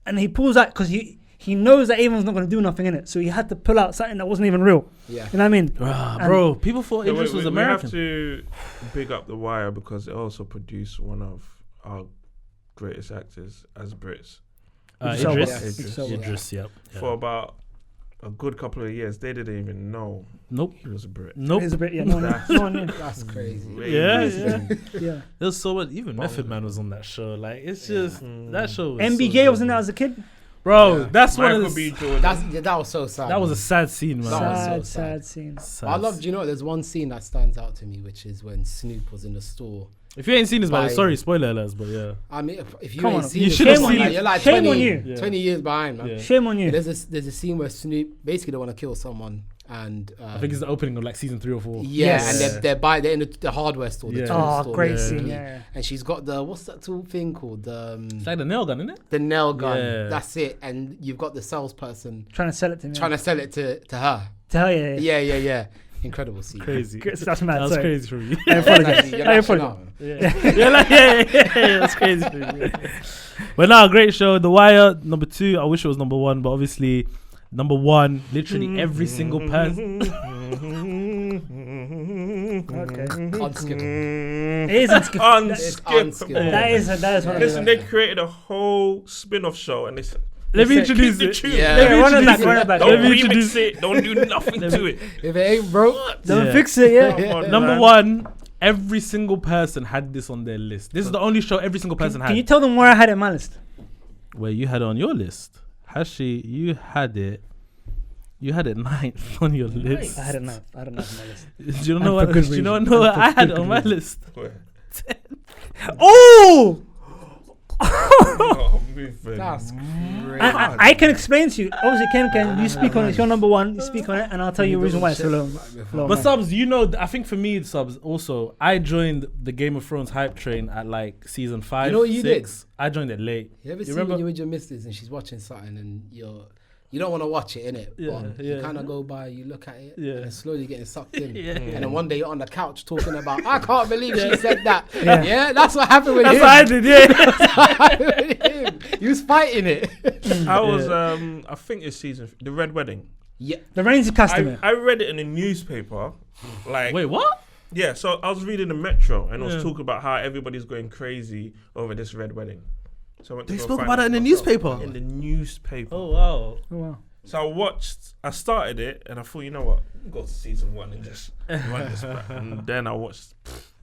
And he pulls out because he knows that Avon's not going to do nothing in it, so he had to pull out something that wasn't even real. You know what I mean? Bro, people thought Idris was American. We have to big up The Wire because it also produced one of our greatest actors as Brits. Idris, yep. For about a good couple of years, they didn't even know he was a Brit. He's a Brit, yeah. No one knew. That's crazy. Yeah. There's so much. Even Method Man was on that show. Like, it's just that show. Was MBJ so was in that as a kid. Bro, that's Michael one of B. the. Jordan. That was so sad. That was a sad scene, man. That was Sad scene. I love. Do you know what? There's one scene that stands out to me, which is when Snoop was in the store. If you ain't seen this, man, sorry, spoiler alerts, but yeah. I mean, if you Come ain't on, seen you it, should have come on, seen like, it. You're like Shame 20, on you. 20 years behind, man. Yeah. Shame on you. There's a scene where Snoop basically they want to kill someone, and I think it's the opening of like season 3 or 4. and they're in the hardware store. The tool store, great basically. scene. Yeah. And she's got the what's that tool thing called? It's like the nail gun, isn't it? The nail gun. Yeah. That's it. And you've got the salesperson Trying to sell it to me. trying to sell it to her. To her, yeah. Yeah. Incredible scene. Crazy. That's mad. That was sorry. crazy from you. I apologize. You're I like, apologize. Yeah, that's crazy for you. But now, great show. The Wire, number 2. I wish it was number 1, but obviously, number 1, literally every single person. Okay. Unskippable. It is unskippable. Unskippable. That is one of Listen, the. they created a whole spin-off show and they said, Let me Keep introduce the it. tune. Yeah. Run it back. Don't Let me remix introduce- it. Don't do nothing to it. If it ain't broke, Don't Yeah. fix it, yeah. Come on, Number man. 1, every single person had this on their list. This is the only show every single person Can you had. tell them where I had it on my list? Where you had it on your list. Hashi, you had it 9th on your list. I had it ninth on my list. Do you know what? for good Do you know reason. what And for I had good on my reason. list? Oh! Oh, moving. that's great. I can explain to you. Obviously, KenKen, you speak on it. It's your number 1. You speak on it, and I'll tell you the reason why it's so low. But Subz, you know, I think for me, Subz, also, I joined the Game of Thrones hype train at like season 5. You know what you 6. I joined it late. You ever You see remember? when you're with your missus and she's watching something and you don't want to watch it, innit? Yeah, But yeah. you kind of go by, you look at it, Yeah. and it's slowly getting sucked in. Yeah. And then one day you're on the couch talking about, I can't believe she said that. Yeah. Yeah, that's what happened with That's him. what I did, yeah. That's what happened with him. He was fighting it. I was, I think it's The Red Wedding. Yeah. The Reigns of Castamere. I read it in a newspaper. Like, Wait, what? yeah, so I was reading the Metro and it Yeah. was talking about how everybody's going crazy over this Red Wedding. So I went to They go spoke find about out it in the myself. newspaper? In the newspaper. Oh, wow. Oh, wow. So I started it and I thought, you know what? Go to season 1 and just run this back. And then I watched,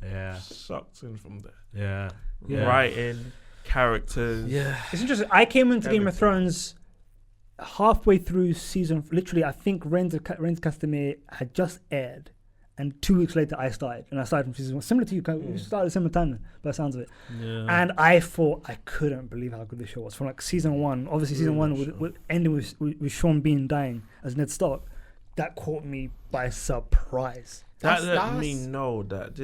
Yeah. sucked in from there. Yeah. Writing, characters. Yeah. It's interesting. I came into Game of Everything. Thrones halfway through season. Literally, I think Reigns of Castamere had just aired, and 2 weeks later I started, and I started from season 1. Similar to you, we started at the same time, by the sounds of it. Yeah. And I thought I couldn't believe how good the show was. From like season 1, obviously season 1 with ending with Sean Bean dying as Ned Stark. That caught me by surprise. That let That's- me know that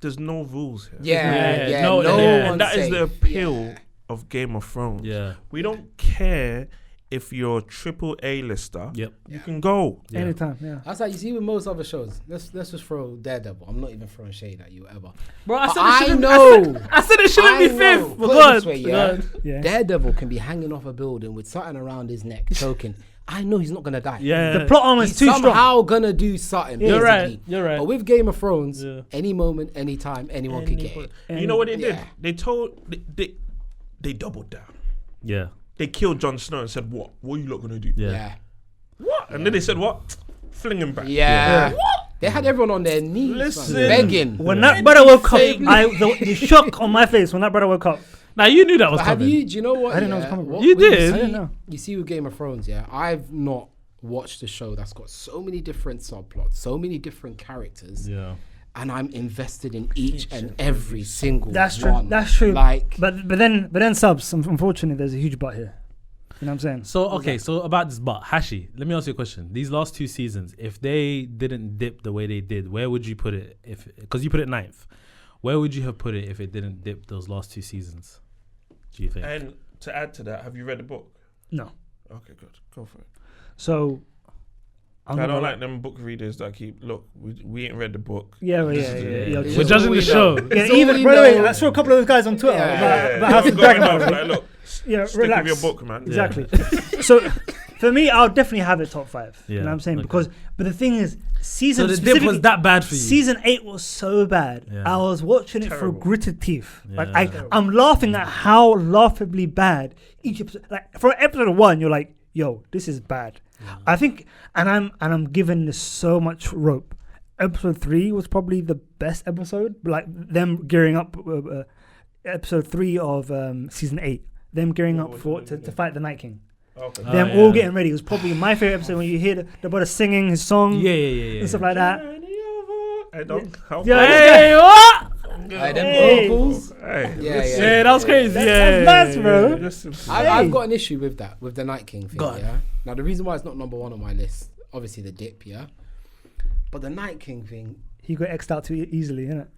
there's no rules here. Yeah. No, No yeah. one's And that is safe. the appeal Yeah. of Game of Thrones. Yeah. We don't care if you're triple A-lister. Yep. You can go. Yeah. Anytime, yeah. That's like you see with most other shows. Let's just throw Daredevil. I'm not even throwing shade at you ever. Bro, I it know. I said it shouldn't be fifth. Put But it God. this way, yeah. Yeah. Daredevil can be hanging off a building with something around his neck, choking. I know he's not gonna die. Yeah. The plot armor is He's too strong. somehow gonna do something. You're right. basically. You're right. But with Game of Thrones, Yeah. any moment, any time, anyone could get it. You know what they did? Yeah. They told they doubled down. Yeah. They killed Jon Snow and said, "What? What are you lot gonna do? Yeah. Yeah. What?" And then they said, "What? Fling him back." Yeah. They had everyone on their knees, Listen. begging. When that brother woke up, the shock on my face when that brother woke up. Now you knew that was But have coming. you? Do you know what? I didn't know it was coming, bro. What You we did? see- I didn't know. You see with Game of Thrones, yeah. I've not watched a show that's got so many different subplots, so many different characters, Yeah. and I'm invested in each and every single That's true. one. That's true. Like, But then Subz. Unfortunately, there's a huge but here. You know what I'm saying? So okay, so about this, but Hashi, let me ask you a question. These last 2 seasons, if they didn't dip the way they did, where would you put it? If because you put it 9th, where would you have put it if it didn't dip those last 2 seasons? Do you think? And to add to that, have you read the book? No. Okay, good. Go for it. So I don't like them book readers that keep we ain't read the book. Yeah, This yeah, is yeah. the- yeah. It's We're just judging all the we show. know. Yeah, It's all even we by the way, know. I saw a couple of those guys on Twitter Yeah. about House of Go Dragon. enough, Ball. like, look, Yeah, stick relax. with your book, man. Exactly. So for me, I'll definitely have it top 5. You Yeah, know what I'm saying? okay. But the thing is, So season the dip specifically- was that bad for you? Season 8 was so bad. Yeah. I was watching it Terrible. for gritted teeth. Like Yeah. I'm laughing at how laughably bad each episode. Like for episode 1, you're like, "Yo, this is bad." I think, and I'm giving this so much rope. Episode 3 was probably the best episode. Like them gearing up. Episode 3 of season 8. Them gearing up to fight the Night King. Okay. Oh, Them yeah. all getting ready. It was probably my favorite episode when you hear the brother singing his song Yeah. and stuff like that. Hey, don't help Yeah. me. Hey, what? them Hey. vocals. Hey, Yeah, Yeah, that was crazy. That's nuts, bro. listen. I've got an issue with that, with the Night King thing. Go on. Yeah. Now the reason why it's not number 1 on my list, obviously the dip, yeah. But the Night King thing, He got X'd out too easily, innit?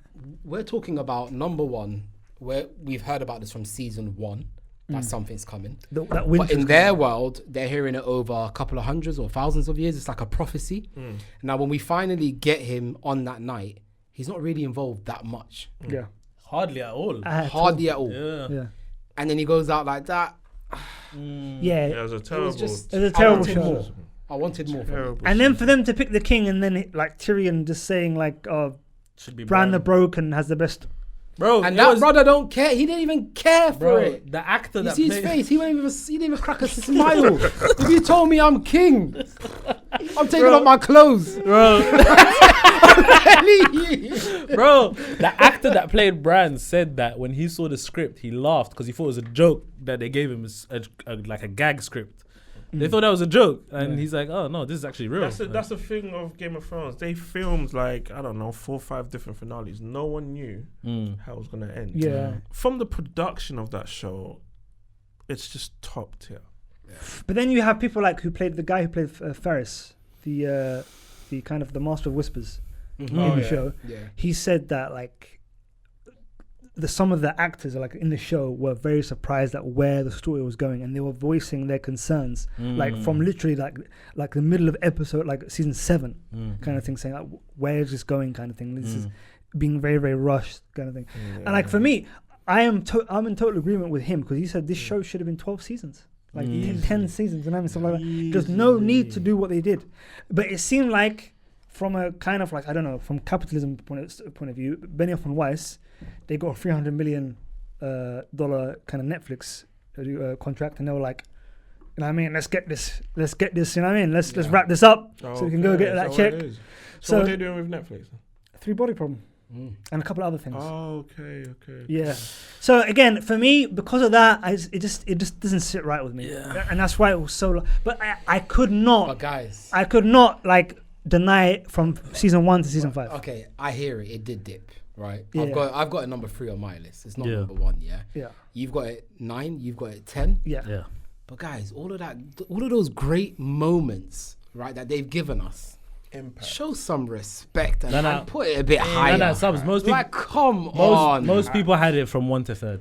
we're talking about number 1, where we've heard about this from season 1, that something's coming. That But winter's in their world, they're hearing it over a couple of hundreds or thousands of years. It's like a prophecy. Now, when we finally get him on that night, he's not really involved that much. Yeah. Hardly at all. Hardly at all. Yeah. Yeah. And then he goes out like that. Yeah. It was a It terrible. was just, It was a I terrible wanted show. more. I wanted more from it. terrible And then shit. for them to pick the king and then like Tyrion just saying like, Should be Bran the Broken has the best. Bro, And it that was- brother don't care. He didn't even care for bro, it. the actor You that see his played face. He didn't even crack a smile. If you told me I'm king, I'm taking off my clothes. bro, Telling you. bro, the actor that played Bran said that when he saw the script, he laughed because he thought it was a joke that they gave him like a gag script. They thought that was a joke, and he's like, "Oh no, this is actually real." That's the thing of Game of Thrones. They filmed like, I don't know, 4 or 5 different finales. No one knew how it was gonna end. Yeah. From the production of that show, it's just top tier. But then you have people like the guy who played Ferris, the kind of the Master of Whispers in the show. Yeah. He said that like some of the actors like in the show were very surprised at where the story was going, and they were voicing their concerns like from literally like the middle of episode like season 7 kind of thing, saying like where is this going kind of thing. This is being very very rushed kind of thing. And like for me, I'm in total agreement with him because he said this show should have been 12 seasons. Like 10 seasons and stuff like that. There's no need to do what they did. But it seemed like from a kind of like, I don't know, from capitalism point of view, Benioff and Weiss, they got a $300 million dollar kind of Netflix contract, and they were like, you know what I mean, let's get this, you know what I mean, let's wrap this up so we can go get that check. So what are they doing with Netflix? 3 Body Problem and a couple of other things. Oh, okay. Yeah. So again, for me, because of that, it just doesn't sit right with me. Yeah. And that's why it was so. But I could not. But guys, I could not like deny it from season 1 to season 5. okay, I hear it. It did dip, right? Yeah. I've got a number 3 on my list. It's not Yeah. number 1. Yeah. Yeah. You've got it 9. You've got it 10. Yeah. Yeah. But guys, all of those great moments, right, that they've given us. Impact. Show some respect and, No, no. and put it a bit higher. Subs, most people, Like, come on. most people had it from 1 to 3rd.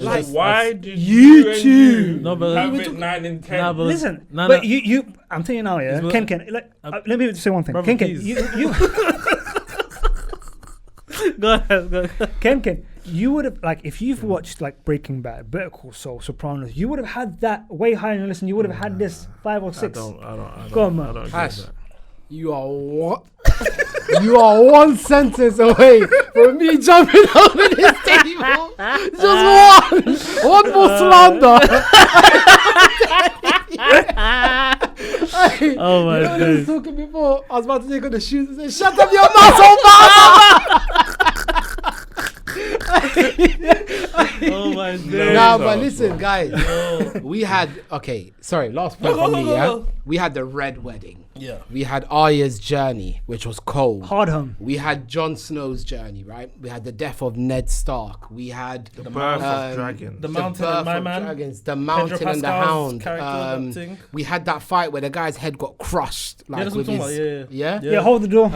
Like, why did you you and two- you No, but- have We were it talking- 9 and 10? Nah, but- Listen, No, but no. you, I'm telling you now, yeah, It's what- KenKen. Let me just say one thing. Brother, KenKen, please. you Go ahead. KenKen, you would have like if you've watched like Breaking Bad, Better Call Saul, Sopranos, you would have had that way higher on your list, and you would have had this 5 or 6. I don't. Go on, man. I don't agree Hash, with that. you are what? You are one sentence away from me jumping over this table. Just one more slander. Hey, Oh my you know when I was days. talking before, I was about to take on the shoes and say, "Shut up, your muscle Oh my days. Nah, No, but no, listen, no. guys. We had last point from me. Yeah, we had the Red Wedding. Yeah. We had Arya's journey, which was cold. Hard home. We had Jon Snow's journey, right? We had the death of Ned Stark. We had The birth of um, dragons. The the Mountain birth and My of Man. dragons, the Mountain Pedro and the Pascal's Hound. character, that thing. We had that fight where the guy's head got crushed, like that's what with I'm talking his, about, yeah. Yeah, hold the door.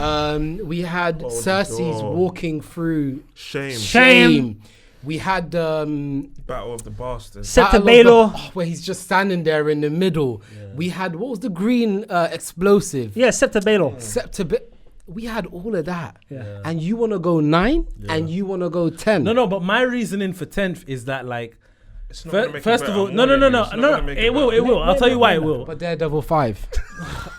We had Hold the Cersei's door. walking through Shame. Shame. We had Battle of the Bastards. Scepter Battle of the- Baelor. where he's just standing there in the middle. We had what was the green explosive? Yeah, Scepter Baelor. We had all of that. Yeah. And you want to go 9 and you want to go 10. No, but my reasoning for 10th is that like It's not gonna make it first of better. all, I'm no, warning you, it's not no, gonna make it will, better. it will. I'll tell you why it will. But Daredevil 5.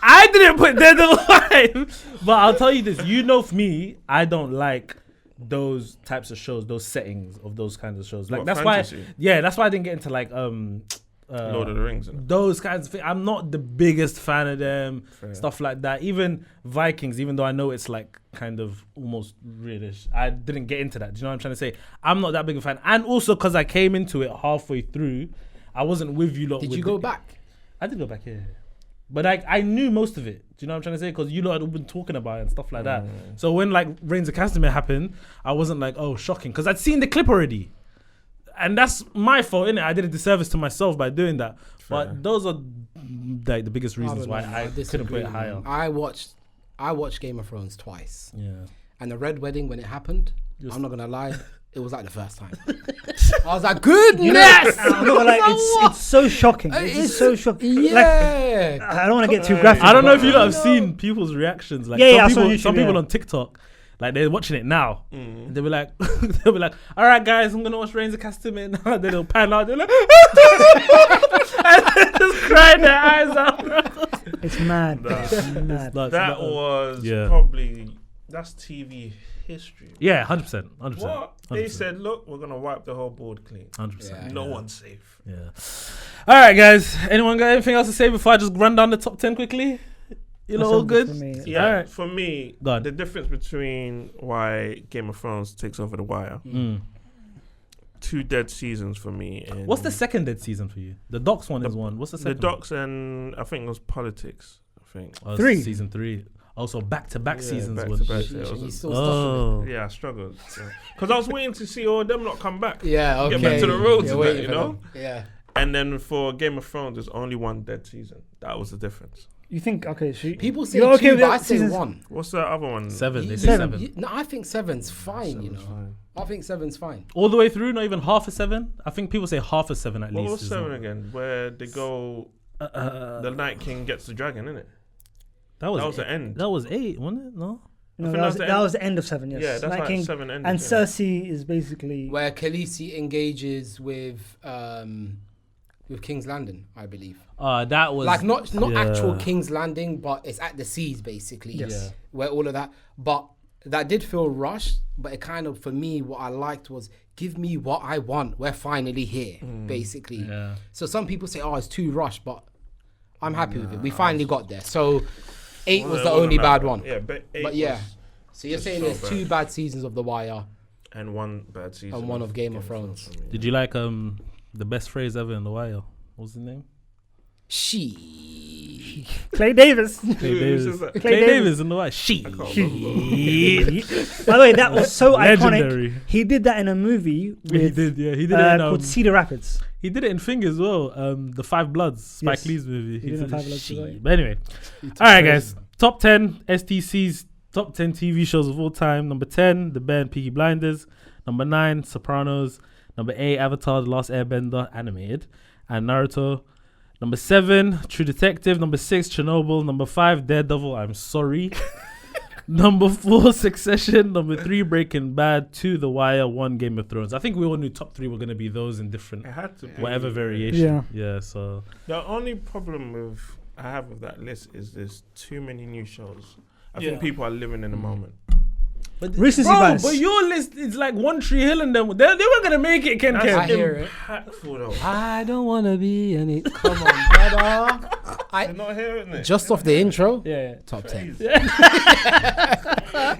I didn't put Daredevil 5, but I'll tell you this. You know, for me, I don't like those types of shows, those settings of those kinds of shows. Like What, that's fantasy? why, that's why I didn't get into like Lord of the Rings. And those kinds of things. I'm not the biggest fan of them, Fair. stuff like that. Even Vikings, even though I know it's like kind of almost realish, I didn't get into that. Do you know what I'm trying to say? I'm not that big a fan, and also because I came into it halfway through, I wasn't with you lot. Did with you go the- back? I did go back here, but I knew most of it. Do you know what I'm trying to say? Because you lot had all been talking about it and stuff like that. So when like Reigns of Castamere happened, I wasn't like, oh, shocking, because I'd seen the clip already. And that's my fault, innit? I did a disservice to myself by doing that. Fair. But those are like the biggest reasons don't why know, I couldn't disagree, put it higher. man. I watched Game of Thrones twice. Yeah. And the Red Wedding, when it happened, Just- I'm not going to lie, it was like the first time. I was like, goodness! I'm not gonna lie, it's so shocking. It's so shocking. Like, Yeah. I don't want to get too graphic. I don't know if you but- lot have seen people's reactions. Like Yeah, yeah, I saw some on people, some YouTube, people yeah. on TikTok, like they're watching it now. And they'll be like, all right, guys, I'm gonna watch Reigns of Castamere now. Then they'll pan out. They're like, and they're just crying their eyes out. Bro. It's mad. Nah. It's mad. that was Yeah. probably that's TV history. Yeah, 100%, 100%. What they 100%. said, look, we're gonna wipe the whole board clean. 100%. Yeah. No one's safe. Yeah. All right, guys. Anyone got anything else to say before I just run down the top 10 quickly? You know, all good? For me. Yeah, All right. for me, Go on. the difference between why Game of Thrones takes over The Wire, 2 dead seasons for me. And What's the second dead season for you? The Docs one is one. What's the the second? Docs and I think it was Politics. I think. one? Oh, 3. Season 3. Also, back-to-back Yeah, seasons. back was to back. Sheesh, Yeah, it and you was still stuck with Oh. yeah, I struggled because I was waiting to see all them lot come back. it. Yeah, okay. Get back to the roads You're and that, waiting you for know? them. Yeah. And then for Game of Thrones, there's only 1 dead season. That was the difference. You think, okay, so People say you're 2, with but that I say season's- 1. What's the other one? 7. They You- say 7. No, I think 7's fine, you know. Seven's fine. I think 7's fine. All the way through, not even half a 7? I think people say half a 7 at What least. was is 7 not- again? Where they go, the Night King gets the dragon, innit? That was That was the eight. end. That was 8, wasn't it? No? No, think that that was, was the that end. was the end of 7, yes. Yeah, that's Night like King 7 ended. and yeah. Cersei is basically... Where Khaleesi engages with King's Landing, I believe. That was Like not yeah. actual King's Landing, but it's at the seas basically. Yes. Yeah. Where all of that, but that did feel rushed. But it kind of, for me, what I liked was give me what I want. We're finally here, basically. Yeah. So some people say, oh, it's too rushed, but I'm happy with it. We finally got there. So 8 was the It wasn't only that bad one. Yeah, but 8 But yeah. was- So you're just saying so there's bad. 2 bad seasons of The Wire. and 1 bad season. And one of Game of Thrones. for me. Did you like the best phrase ever in The Wire? What was the name? She. Clay Davis. Clay Who's Davis. that? Clay Davis in The Wire. She. By the way, that was so Legendary. iconic. He did that in a movie with, He did, yeah. He did it in, called Cedar Rapids. he did it in Thing as well. The 5 Bloods, Spike Yes. Lee's movie. He did it in said 5 Bloods she. as well, yeah. But anyway, all right, guys. Top 10 STC's top 10 TV shows of all time. Number 10, The Bear and Peaky Blinders. Number 9, Sopranos. Number 8, Avatar: The Last Airbender animated and Naruto. Number 7, True Detective. Number 6, Chernobyl. Number 5, Daredevil. I'm sorry. Number 4, Succession. Number 3, Breaking Bad. 2, The Wire. 1, Game of Thrones. I think we all knew top 3 were going to be those in different It had to be. whatever variation. Yeah. So The only problem I have with that list is there's too many new shows. I Yeah. think people are living in the moment. but Recency bro, bias. but your list is like One Tree Hill and them. They weren't gonna make it. I KenKen. hear it. Impactful though. I don't wanna be any. Come on, brother. You're not hearing it. Just off the intro, Yeah. top 10. Crazy.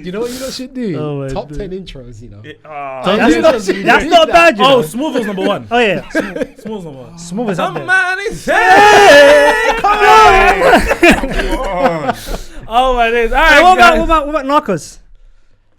You know what you lot should do? Oh my Top God. 10 intros, you know. That's not bad, you Oh, know. Smooth was number 1. Oh yeah, Smooth's number 1. Smooth is up there. Somebody say, come on. Oh my days. All right, Hey, what guys. about Narcos?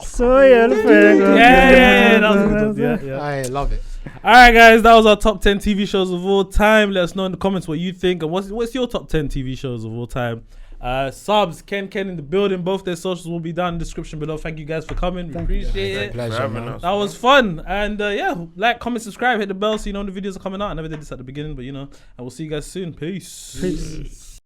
So yeah, Yeah, that was good. Yeah. I love it. All right, guys, that was our top 10 TV shows of all time. Let us know in the comments what you think and what's your top 10 TV shows of all time. Subz, KenKen in the building. Both their socials will be down in the description below. Thank you guys for coming. We appreciate it. Pleasure, man. That was fun. And like, comment, subscribe, hit the bell so you know when the videos are coming out. I never did this at the beginning, but and we'll see you guys soon. Peace. Peace.